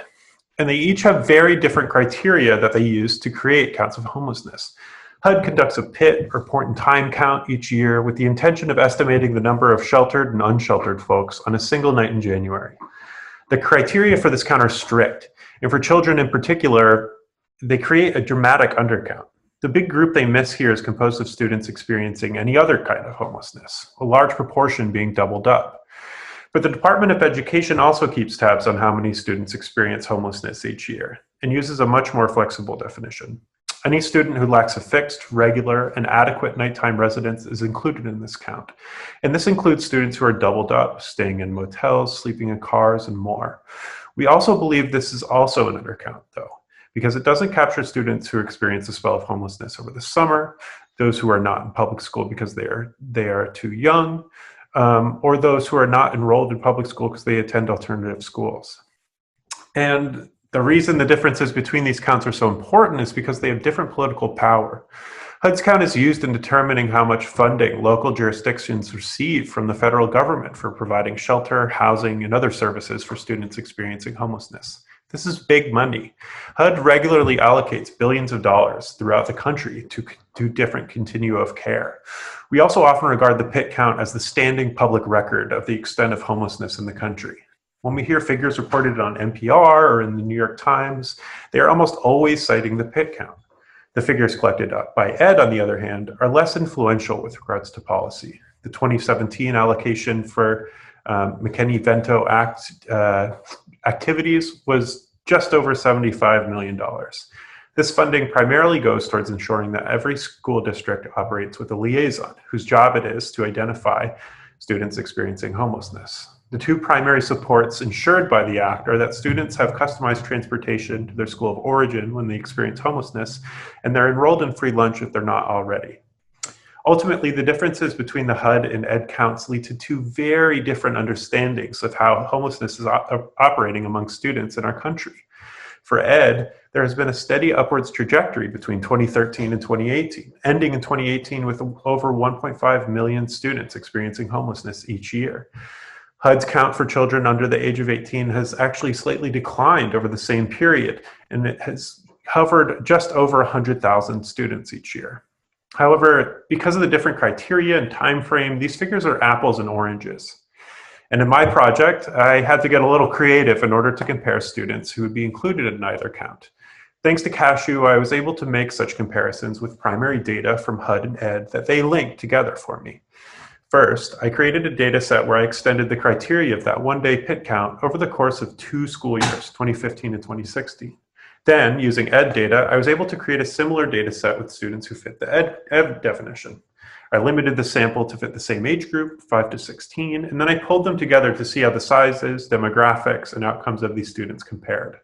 And they each have very different criteria that they use to create counts of homelessness. HUD conducts a PIT, or point in time count, each year with the intention of estimating the number of sheltered and unsheltered folks on a single night in January. The criteria for this count are strict, and for children in particular, they create a dramatic undercount. The big group they miss here is composed of students experiencing any other kind of homelessness, a large proportion being doubled up. But the Department of Education also keeps tabs on how many students experience homelessness each year and uses a much more flexible definition. Any student who lacks a fixed, regular, and adequate nighttime residence is included in this count. And this includes students who are doubled up, staying in motels, sleeping in cars, and more. We also believe this is also an undercount, though, because it doesn't capture students who experience a spell of homelessness over the summer, those who are not in public school because they are too young, or those who are not enrolled in public school because they attend alternative schools. And the reason the differences between these counts are so important is because they have different political power. HUD's count is used in determining how much funding local jurisdictions receive from the federal government for providing shelter, housing, and other services for students experiencing homelessness. This is big money. HUD regularly allocates billions of dollars throughout the country to different continua of care. We also often regard the PIT count as the standing public record of the extent of homelessness in the country. When we hear figures reported on NPR or in the New York Times, they are almost always citing the PIT count. The figures collected by ED, on the other hand, are less influential with regards to policy. The 2017 allocation for McKinney-Vento Act activities was just over $75 million. This funding primarily goes towards ensuring that every school district operates with a liaison whose job it is to identify students experiencing homelessness. The two primary supports ensured by the Act are that students have customized transportation to their school of origin when they experience homelessness, and they're enrolled in free lunch if they're not already. Ultimately, the differences between the HUD and ED counts lead to two very different understandings of how homelessness is operating among students in our country. For ED, there has been a steady upwards trajectory between 2013 and 2018, ending in 2018 with over 1.5 million students experiencing homelessness each year. HUD's count for children under the age of 18 has actually slightly declined over the same period, and it has hovered just over 100,000 students each year. However, because of the different criteria and time frame, these figures are apples and oranges. And in my project, I had to get a little creative in order to compare students who would be included in either count. Thanks to Cashew, I was able to make such comparisons with primary data from HUD and ED that they linked together for me. First, I created a data set where I extended the criteria of that one-day PIT count over the course of 2 school years, 2015 and 2016. Then, using ED data, I was able to create a similar data set with students who fit the ED definition. I limited the sample to fit the same age group, 5 to 16, and then I pulled them together to see how the sizes, demographics, and outcomes of these students compared.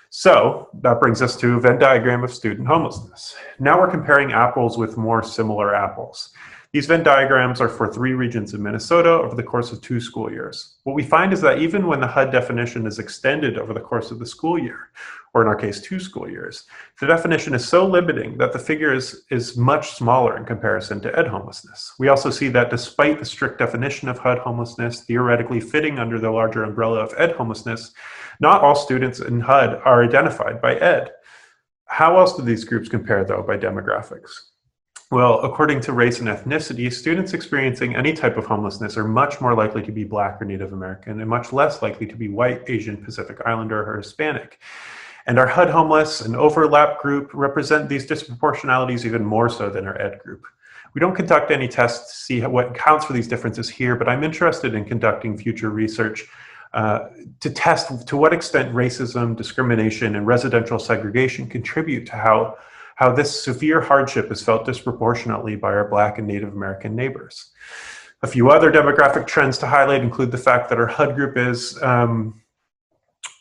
So that brings us to a Venn diagram of student homelessness. Now we're comparing apples with more similar apples. These Venn diagrams are for 3 regions in Minnesota over the course of 2 school years. What we find is that even when the HUD definition is extended over the course of the school year, or in our case, 2 school years, the definition is so limiting that the figure is much smaller in comparison to ed homelessness. We also see that despite the strict definition of HUD homelessness theoretically fitting under the larger umbrella of ed homelessness, not all students in HUD are identified by ed. How else do these groups compare, though, by demographics? Well, according to race and ethnicity, students experiencing any type of homelessness are much more likely to be Black or Native American and much less likely to be white, Asian, Pacific Islander, or Hispanic. And our HUD homeless and overlap group represent these disproportionalities even more so than our ed group. We don't conduct any tests to see what accounts for these differences here, but I'm interested in conducting future research to test to what extent racism, discrimination, and residential segregation contribute to how this severe hardship is felt disproportionately by our Black and Native American neighbors. A few other demographic trends to highlight include the fact that our HUD group is,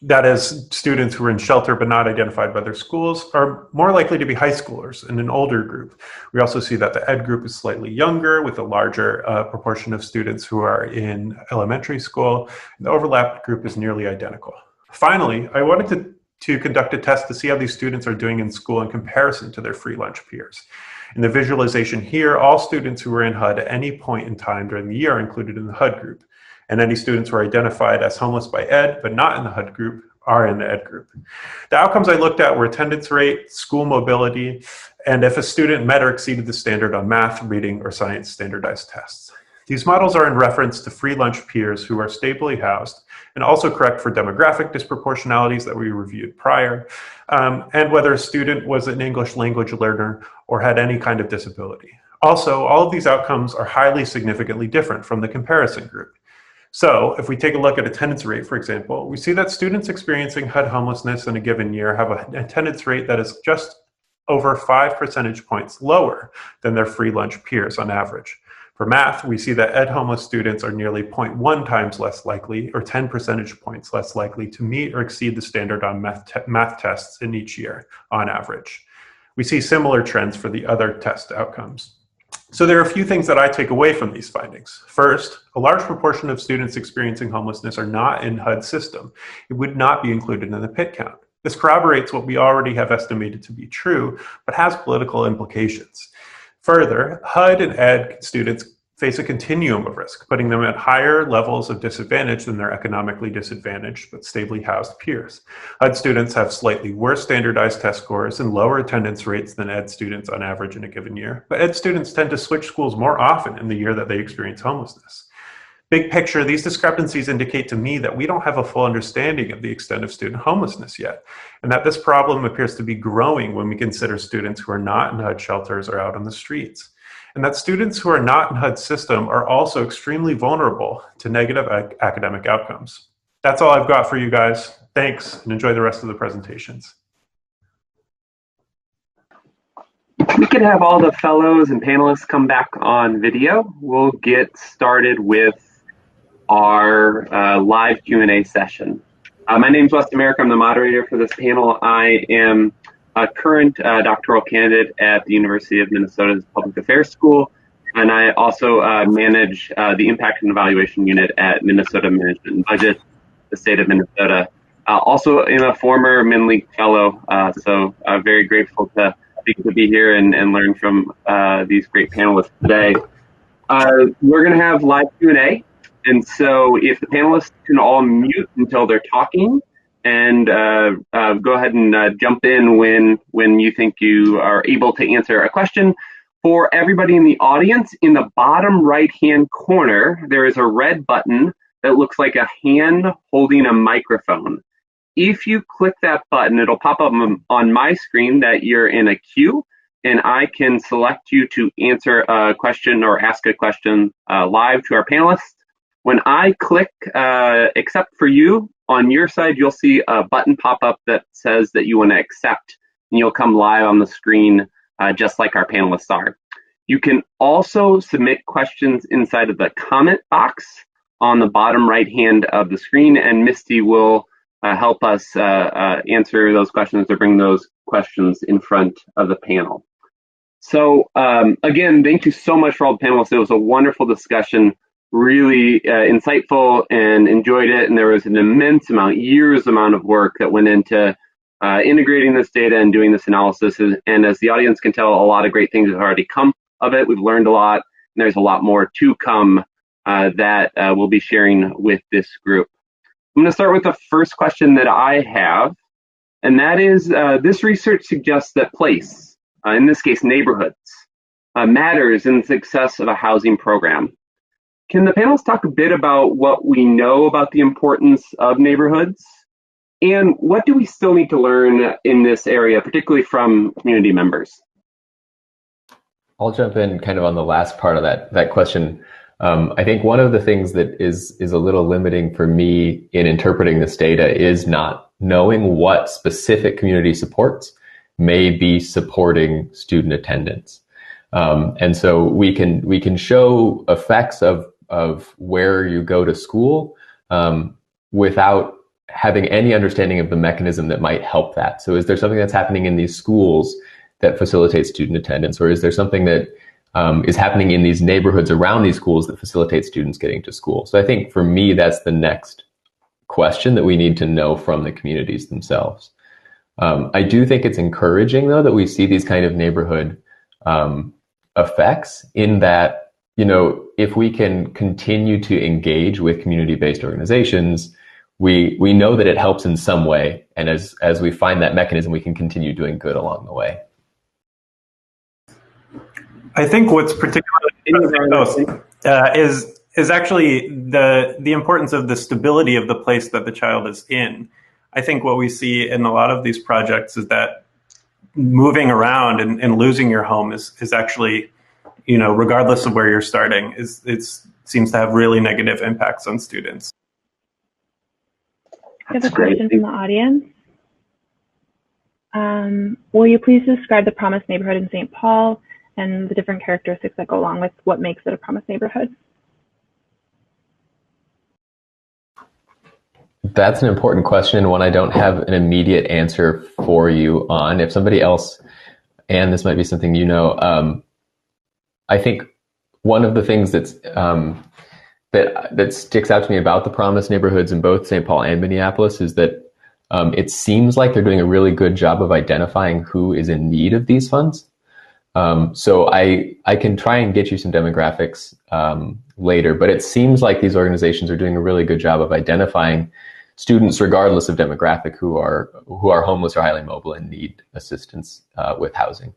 that is, students who are in shelter but not identified by their schools, are more likely to be high schoolers in an older group. We also see that the ed group is slightly younger, with a larger proportion of students who are in elementary school. The overlap group is nearly identical. Finally, I wanted to conduct a test to see how these students are doing in school in comparison to their free lunch peers. In the visualization here, all students who were in HUD at any point in time during the year are included in the HUD group. And any students who are identified as homeless by ed, but not in the HUD group, are in the ed group. The outcomes I looked at were attendance rate, school mobility, and if a student met or exceeded the standard on math, reading, or science standardized tests. These models are in reference to free lunch peers who are stably housed and also correct for demographic disproportionalities that we reviewed prior, and whether a student was an English language learner or had any kind of disability. Also, all of these outcomes are highly significantly different from the comparison group. So if we take a look at attendance rate, for example, we see that students experiencing HUD homelessness in a given year have an attendance rate that is just over 5 percentage points lower than their free lunch peers on average. For math, we see that ed homeless students are nearly 0.1 times less likely, or 10 percentage points less likely, to meet or exceed the standard on math tests in each year on average. We see similar trends for the other test outcomes. So there are a few things that I take away from these findings. First, a large proportion of students experiencing homelessness are not in HUD system. It would not be included in the PIT count. This corroborates what we already have estimated to be true, but has political implications. Further, HUD and ed students face a continuum of risk, putting them at higher levels of disadvantage than their economically disadvantaged but stably housed peers. HUD students have slightly worse standardized test scores and lower attendance rates than ed students on average in a given year, but ed students tend to switch schools more often in the year that they experience homelessness. Big picture, these discrepancies indicate to me that we don't have a full understanding of the extent of student homelessness yet, and that this problem appears to be growing when we consider students who are not in HUD shelters or out on the streets. And that students who are not in HUD system are also extremely vulnerable to negative academic outcomes. That's all I've got for you guys. Thanks, and enjoy the rest of the presentations. We could have all the fellows and panelists come back on video. We'll get started with our live Q&A session. My name is Weston Merrick. I'm the moderator for this panel. I am a current doctoral candidate at the University of Minnesota's Public Affairs School, and I also manage the Impact and Evaluation Unit at Minnesota Management and Budget, the state of Minnesota. Also am a former Minn-LInK fellow, so I'm very grateful to be here and learn from these great panelists today. We're going to have live Q&A, and so if the panelists can all mute until they're talking, and go ahead and jump in when you think you are able to answer a question. For everybody in the audience, in the bottom right-hand corner, there is a red button that looks like a hand holding a microphone. If you click that button, it'll pop up on my screen that you're in a queue, and I can select you to answer a question or ask a question live to our panelists. When I click accept for you, on your side, you'll see a button pop up that says that you want to accept, and you'll come live on the screen just like our panelists are. You can also submit questions inside of the comment box on the bottom right hand of the screen, and Misty will help us answer those questions or bring those questions in front of the panel. So again, thank you so much for all the panelists. It was a wonderful discussion, really insightful, and enjoyed it. And there was an immense amount, years amount of work that went into integrating this data and doing this analysis. And as the audience can tell, a lot of great things have already come of it. We've learned a lot, and there's a lot more to come that we'll be sharing with this group. I'm going to start with the first question that I have, and that is, this research suggests that place, in this case neighborhoods, matters in the success of a housing program. Can the panelists talk a bit about what we know about the importance of neighborhoods? And what do we still need to learn in this area, particularly from community members? I'll jump in kind of on the last part of that question. I think one of the things that is a little limiting for me in interpreting this data is not knowing what specific community supports may be supporting student attendance. And so we can show effects of where you go to school without having any understanding of the mechanism that might help that. So is there something that's happening in these schools that facilitates student attendance, or is there something that is happening in these neighborhoods around these schools that facilitate students getting to school? So I think for me, that's the next question that we need to know from the communities themselves. I do think it's encouraging, though, that we see these kind of neighborhood effects in that, if we can continue to engage with community-based organizations, we know that it helps in some way. And as we find that mechanism, we can continue doing good along the way. I think what's particularly is actually the importance of the stability of the place that the child is in. I think what we see in a lot of these projects is that moving around and losing your home is actually, regardless of where you're starting, it seems to have really negative impacts on students. I have a question from the audience. Will you please describe the Promised Neighborhood in St. Paul and the different characteristics that go along with what makes it a Promised Neighborhood? That's an important question, and one I don't have an immediate answer for you on. If somebody else, and this might be something I think one of the things that sticks out to me about the Promised Neighborhoods in both St. Paul and Minneapolis is that it seems like they're doing a really good job of identifying who is in need of these funds. So I can try and get you some demographics later, but it seems like these organizations are doing a really good job of identifying students, regardless of demographic, who are homeless or highly mobile and need assistance with housing.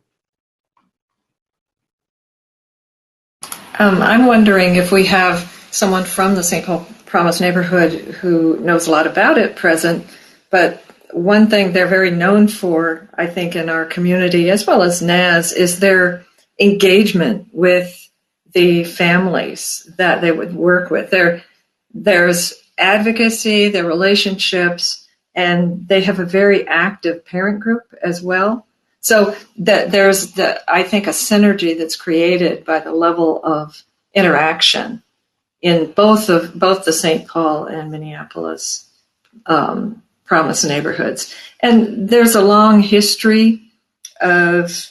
I'm wondering if we have someone from the St. Paul Promised Neighborhood who knows a lot about it present, but one thing they're very known for, I think, in our community, as well as NAS, is their engagement with the families that they would work with. There's advocacy, their relationships, and they have a very active parent group as well. So that there's, I think, a synergy that's created by the level of interaction in both the St. Paul and Minneapolis Promised Neighborhoods. And there's a long history of,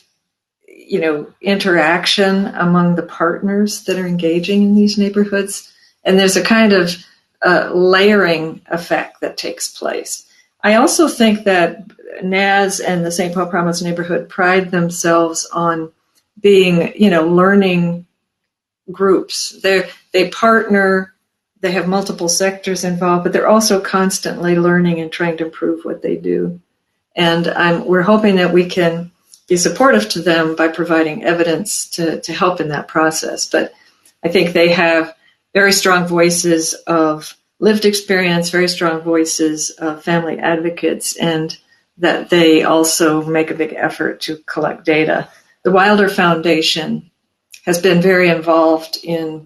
interaction among the partners that are engaging in these neighborhoods. And there's a kind of layering effect that takes place. I also think that NAS and the St. Paul Promised Neighborhood pride themselves on being, learning groups. They partner, they have multiple sectors involved, but they're also constantly learning and trying to improve what they do. And we're hoping that we can be supportive to them by providing evidence to help in that process. But I think they have very strong voices of lived experience, very strong voices of family advocates, and that they also make a big effort to collect data. The Wilder Foundation has been very involved in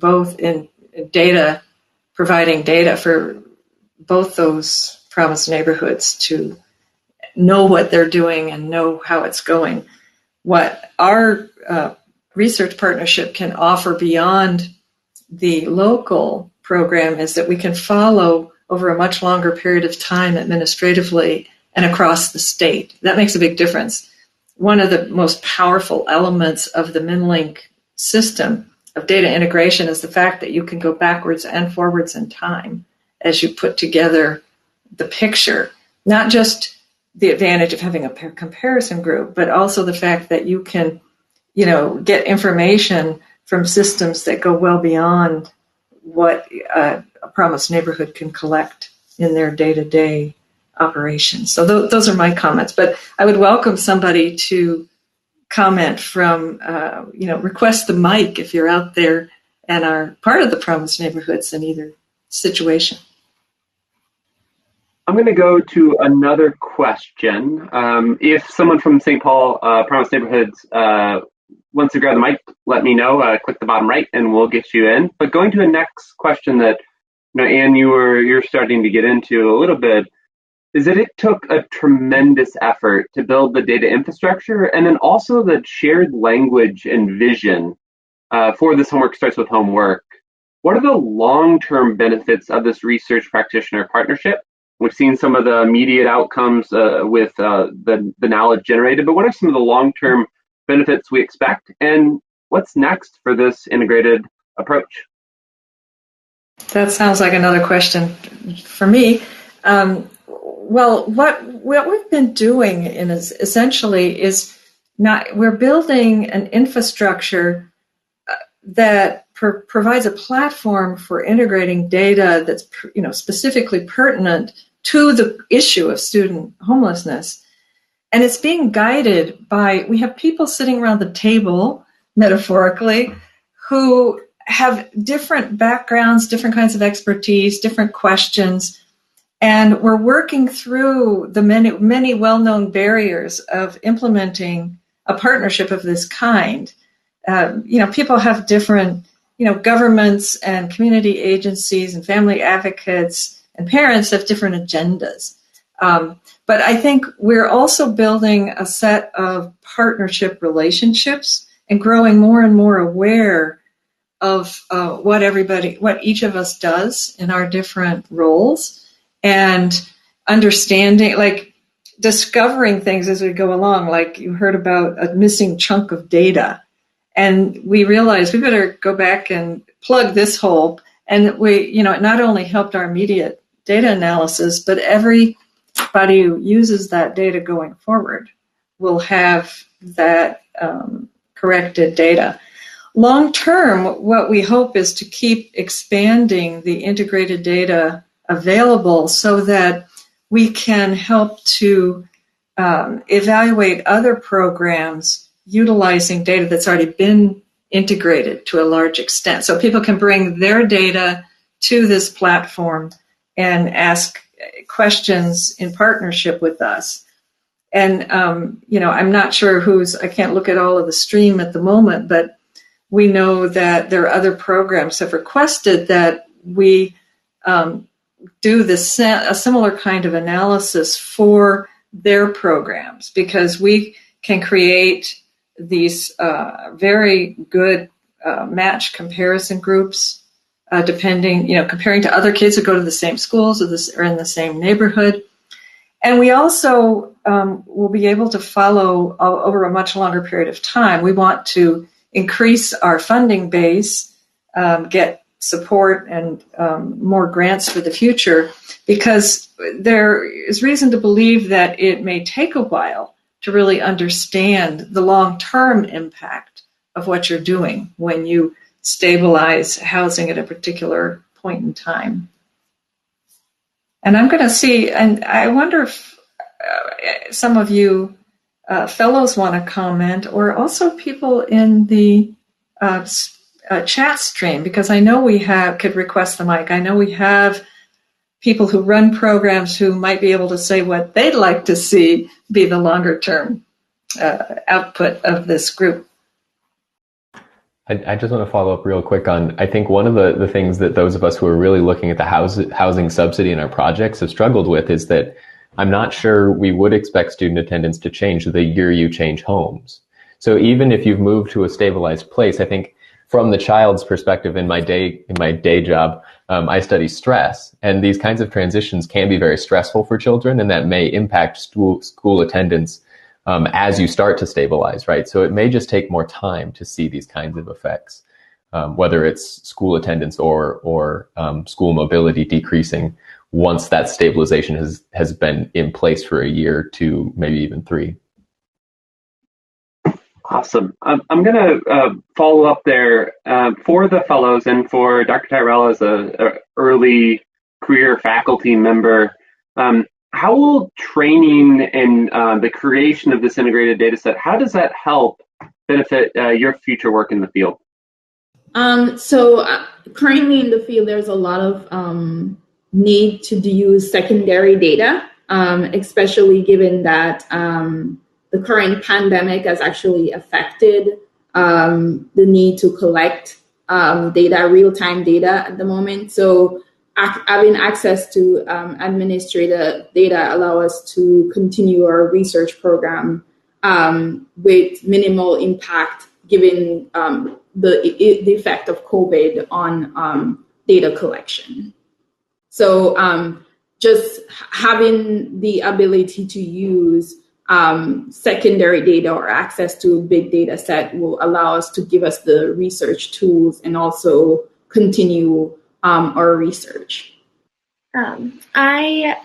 data, providing data for both those Promised Neighborhoods to know what they're doing and know how it's going. What our research partnership can offer beyond the local program is that we can follow over a much longer period of time administratively and across the state. That makes a big difference. one of the most powerful elements of the Minn-LInK system of data integration is the fact that you can go backwards and forwards in time as you put together the picture. Not just the advantage of having a comparison group, but also the fact that you can, get information from systems that go well beyond what a promised neighborhood can collect in their day-to-day operations. So those are my comments, but I would welcome somebody to comment from, request the mic if you're out there and are part of the promised neighborhoods in either situation. I'm going to go to another question. If someone from St. Paul Promised Neighborhoods wants to grab the mic, let me know. Click the bottom right, and we'll get you in. But going to the next question that, Anne, you're starting to get into a little bit, is that it took a tremendous effort to build the data infrastructure and then also the shared language and vision for this Homework Starts with Home work. What are the long-term benefits of this research-practitioner partnership? We've seen some of the immediate outcomes with the knowledge generated, but what are some of the long-term benefits we expect, and what's next for this integrated approach? That sounds like another question for me. Well, what we've been doing essentially is we're building an infrastructure that provides a platform for integrating data that's specifically pertinent to the issue of student homelessness. And it's being guided by, we have people sitting around the table, metaphorically, who have different backgrounds, different kinds of expertise, different questions. And we're working through the many well-known barriers of implementing a partnership of this kind. People have different, governments and community agencies and family advocates and parents have different agendas. But I think we're also building a set of partnership relationships and growing more and more aware of what each of us does in our different roles, and understanding, discovering things as we go along. Like you heard about a missing chunk of data, and we realized we better go back and plug this hole. And it not only helped our immediate data analysis, but everybody who uses that data going forward will have that corrected data. Long term, what we hope is to keep expanding the integrated data available so that we can help to evaluate other programs utilizing data that's already been integrated to a large extent. So people can bring their data to this platform and ask questions in partnership with us. And, I'm not sure I can't look at all of the stream at the moment, but we know that there are other programs that have requested that we do a similar kind of analysis for their programs, because we can create these very good match comparison groups, comparing to other kids who go to the same schools or in the same neighborhood. And we also will be able to follow over a much longer period of time. We want to increase our funding base, get support and more grants for the future, because there is reason to believe that it may take a while to really understand the long-term impact of what you're doing when you stabilize housing at a particular point in time. And I'm going to see, and I wonder if some of you fellows want to comment, or also people in the chat stream, because I know we could request the mic. I know we have people who run programs who might be able to say what they'd like to see be the longer term output of this group. I just want to follow up real quick on, I think one of the things that those of us who are really looking at the housing subsidy in our projects have struggled with is that I'm not sure we would expect student attendance to change the year you change homes. So even if you've moved to a stabilized place, I think from the child's perspective in my day job, I study stress, and these kinds of transitions can be very stressful for children, and that may impact school attendance as you start to stabilize, right? So it may just take more time to see these kinds of effects, whether it's school attendance or school mobility decreasing once that stabilization has been in place for a year, 2, maybe even 3. Awesome. I'm going to follow up there for the fellows and for Dr. Tyrell as a early career faculty member. How will training and the creation of this integrated data set, how does that help benefit your future work in the field? So currently in the field, there's a lot of need to use secondary data, especially given that the current pandemic has actually affected the need to collect data, real-time data at the moment. So having access to administrative data allow us to continue our research program with minimal impact, given the effect of COVID on data collection. So just having the ability to use secondary data or access to a big data set will allow us to give us the research tools and also continue our research. I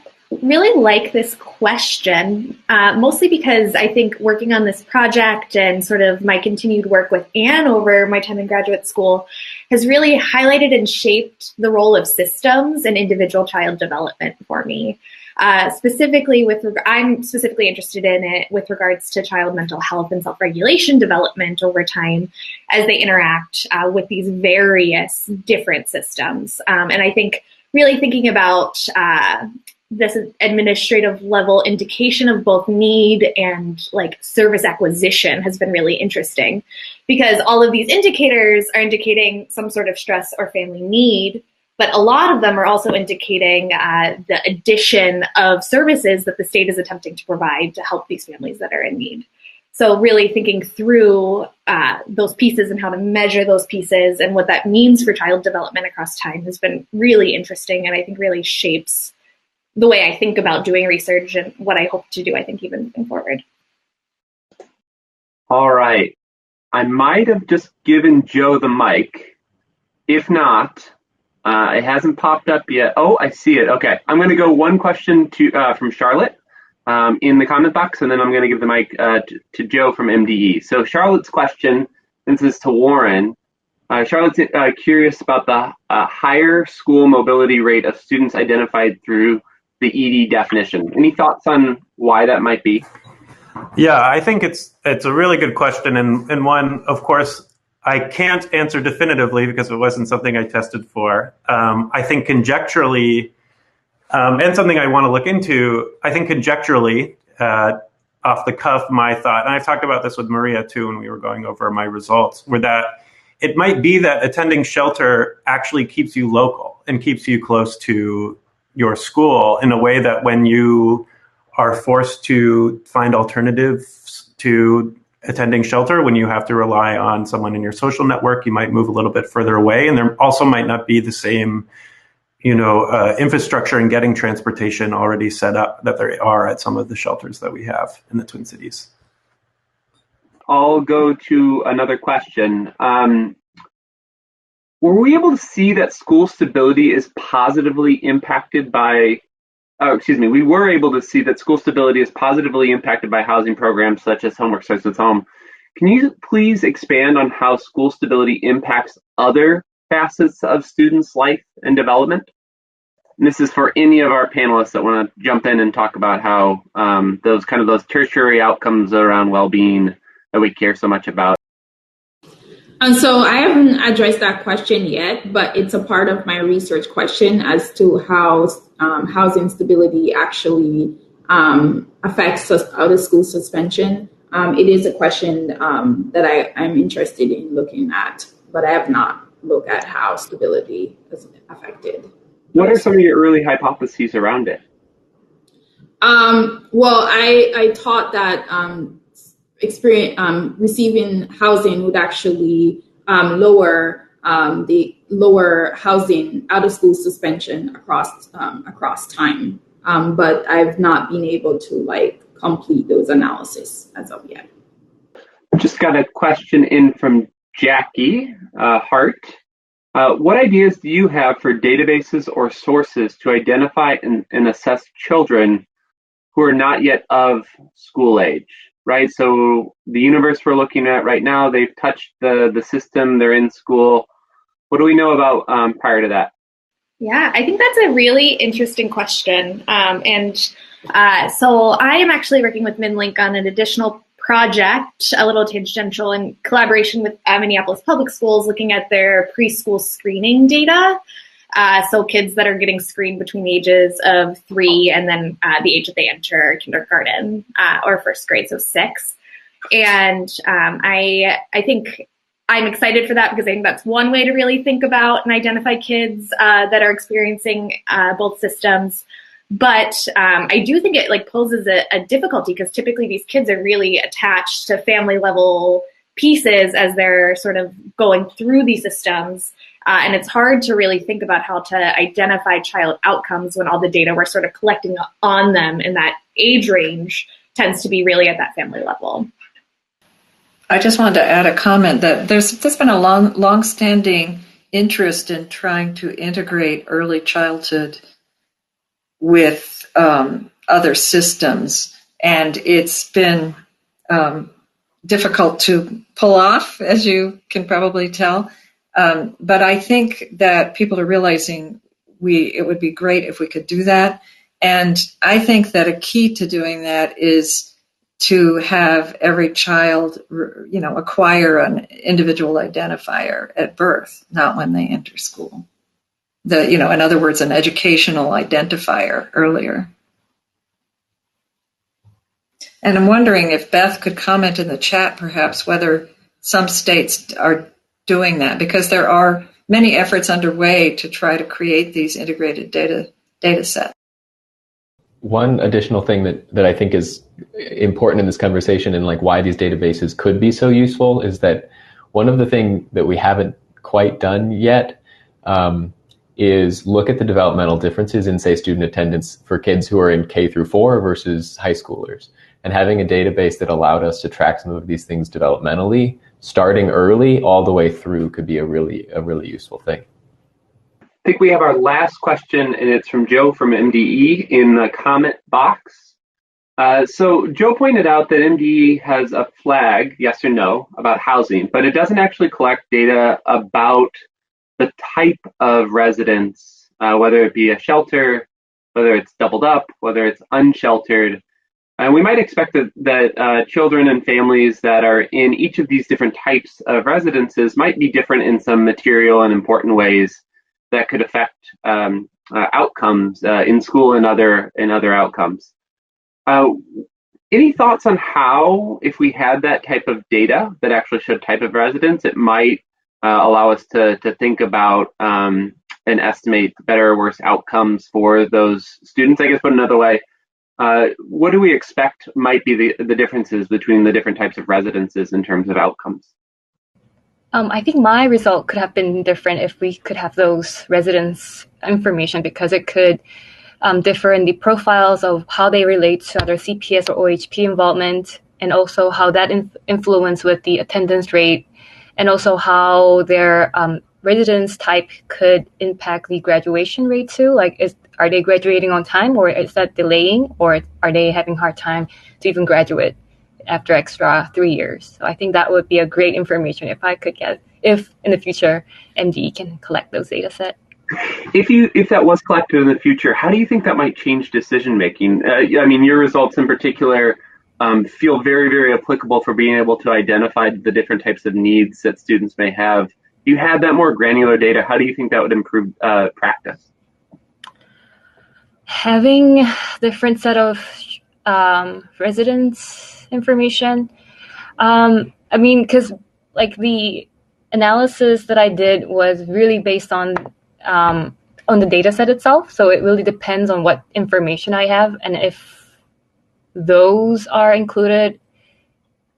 really like this question, mostly because I think working on this project and sort of my continued work with Anne over my time in graduate school has really highlighted and shaped the role of systems and individual child development for me. I'm specifically interested in it with regards to child mental health and self-regulation development over time as they interact with these various different systems. And I think really thinking about this administrative level indication of both need and like service acquisition has been really interesting, because all of these indicators are indicating some sort of stress or family need, but a lot of them are also indicating the addition of services that the state is attempting to provide to help these families that are in need. So really thinking through those pieces and how to measure those pieces and what that means for child development across time has been really interesting, and I think really shapes the way I think about doing research and what I hope to do, I think, even moving forward. All right. I might have just given Joe the mic. If not, it hasn't popped up yet. Oh, I see it. Okay. I'm going to go one question from Charlotte in the comment box, and then I'm going to give the mic to Joe from MDE. So Charlotte's question, this is to Warren. Charlotte's curious about the higher school mobility rate of students identified through the ED definition. Any thoughts on why that might be? Yeah, I think it's a really good question, and one, of course, I can't answer definitively because it wasn't something I tested for. I think conjecturally, and something I want to look into, I think conjecturally, off the cuff, my thought, and I've talked about this with Maria too when we were going over my results, were that it might be that attending shelter actually keeps you local and keeps you close to your school in a way that when you are forced to find alternatives to attending shelter, when you have to rely on someone in your social network, you might move a little bit further away, and there also might not be the same, infrastructure and getting transportation already set up that there are at some of the shelters that we have in the Twin Cities. I'll go to another question. Were we able to see that school stability is positively impacted by, we were able to see that school stability is positively impacted by housing programs such as Homework Starts with Home. Can you please expand on how school stability impacts other facets of students' life and development? And this is for any of our panelists that want to jump in and talk about how those tertiary outcomes around well-being that we care so much about. And so I haven't addressed that question yet, but it's a part of my research question as to how housing stability actually affects out of school suspension. It is a question that I'm interested in looking at, but I have not looked at how stability is affected. What are some of your early hypotheses around it? Well, I thought that receiving housing would actually lower housing out of school suspension across time, but I've not been able to complete those analyses as of yet. Just got a question in from Jackie Hart. What ideas do you have for databases or sources to identify and assess children who are not yet of school age, right? So the universe we're looking at right now, they've touched the system, they're in school. What do we know about prior to that? Yeah, I think that's a really interesting question. So I am actually working with Minn-LInK on an additional project, a little tangential, in collaboration with Minneapolis Public Schools, looking at their preschool screening data. So kids that are getting screened between the ages of 3 and then the age that they enter kindergarten or first grade, so 6. And I think I'm excited for that because I think that's one way to really think about and identify kids that are experiencing both systems. But I do think it poses a difficulty because typically these kids are really attached to family level pieces as they're sort of going through these systems. And it's hard to really think about how to identify child outcomes when all the data we're sort of collecting on them in that age range tends to be really at that family level. I just wanted to add a comment that there's been a long-standing interest in trying to integrate early childhood with other systems, and it's been difficult to pull off, as you can probably tell. But I think that people are realizing it would be great if we could do that. And I think that a key to doing that is to have every child, acquire an individual identifier at birth, not when they enter school. In other words, an educational identifier earlier. And I'm wondering if Beth could comment in the chat, perhaps, whether some states are doing that, because there are many efforts underway to try to create these integrated data sets. One additional thing that I think is important in this conversation and why these databases could be so useful is that one of the things that we haven't quite done yet is look at the developmental differences in, say, student attendance for kids who are in K through 4 versus high schoolers. And having a database that allowed us to track some of these things developmentally, starting early all the way through, could be a really useful thing. I think we have our last question, and it's from Joe from MDE in the comment box. So Joe pointed out that MDE has a flag, yes or no, about housing, but it doesn't actually collect data about the type of residence, whether it be a shelter, whether it's doubled up, whether it's unsheltered. And we might expect that children and families that are in each of these different types of residences might be different in some material and important ways that could affect outcomes in school and other outcomes. Any thoughts on how, if we had that type of data that actually showed type of residence, it might allow us to think about and estimate better or worse outcomes for those students? I guess put another way, what do we expect might be the differences between the different types of residences in terms of outcomes? I think my result could have been different if we could have those residents' information, because it could differ in the profiles of how they relate to other CPS or OHP involvement, and also how that influence with the attendance rate, and also how their residence type could impact the graduation rate too. Are they graduating on time, or is that delaying, or are they having a hard time to even graduate after extra 3 years? So I think that would be a great information if in the future MDE can collect those data sets. If that was collected in the future, how do you think that might change decision making? Your results in particular feel very, very applicable for being able to identify the different types of needs that students may have. If you had that more granular data, how do you think that would improve practice? Having different set of residence information, because the analysis that I did was really based on the data set itself. So it really depends on what information I have, and if those are included,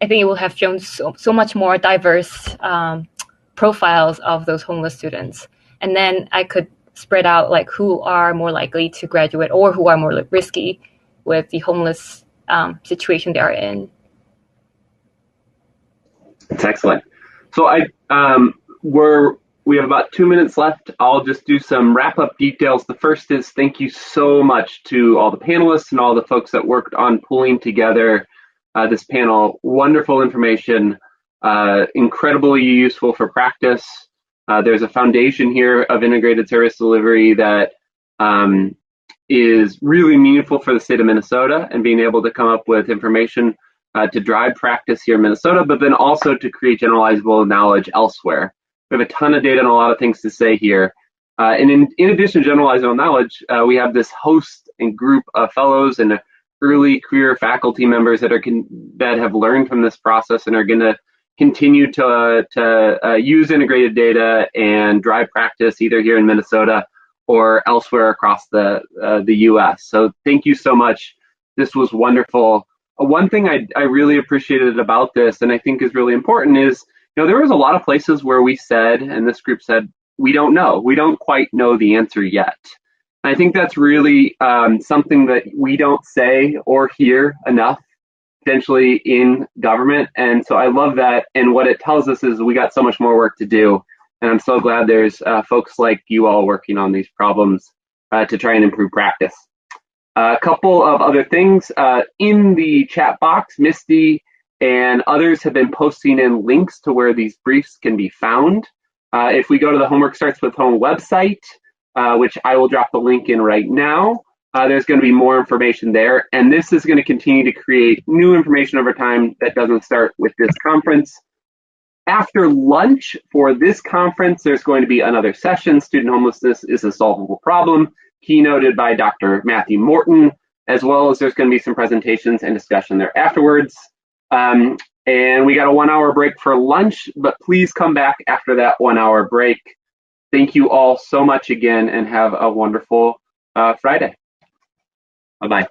I think it will have shown so much more diverse profiles of those homeless students. And then I could spread out who are more likely to graduate or who are more risky with the homeless situation they are in. That's excellent. So we have about 2 minutes left. I'll just do some wrap-up details. The first is thank you so much to all the panelists and all the folks that worked on pulling together this panel. Wonderful information, incredibly useful for practice. There's a foundation here of integrated service delivery that is really meaningful for the state of Minnesota, and being able to come up with information to drive practice here in Minnesota, but then also to create generalizable knowledge elsewhere. We have a ton of data and a lot of things to say here. And in addition to generalizable knowledge, we have this host and group of fellows and early career faculty members that have learned from this process and are going to continue to use integrated data and drive practice either here in Minnesota or elsewhere across the U.S. So thank you so much. This was wonderful. One thing I really appreciated about this, and I think is really important, is there was a lot of places where we said, and this group said, we don't know. We don't quite know the answer yet. I think that's really something that we don't say or hear enough, potentially, in government. And so I love that. And what it tells us is we got so much more work to do. And I'm so glad there's folks like you all working on these problems to try and improve practice. A couple of other things in the chat box, Misty and others have been posting in links to where these briefs can be found. If we go to the Homework Starts with Home website, which I will drop the link in right now, there's going to be more information there. And this is going to continue to create new information over time that doesn't start with this conference. After lunch for this conference, there's going to be another session, Student Homelessness is a Solvable Problem, keynoted by Dr. Matthew Morton, as well as there's going to be some presentations and discussion there afterwards. And we got a 1 hour break for lunch, but please come back after that 1 hour break. Thank you all so much again, and have a wonderful Friday. Bye-bye.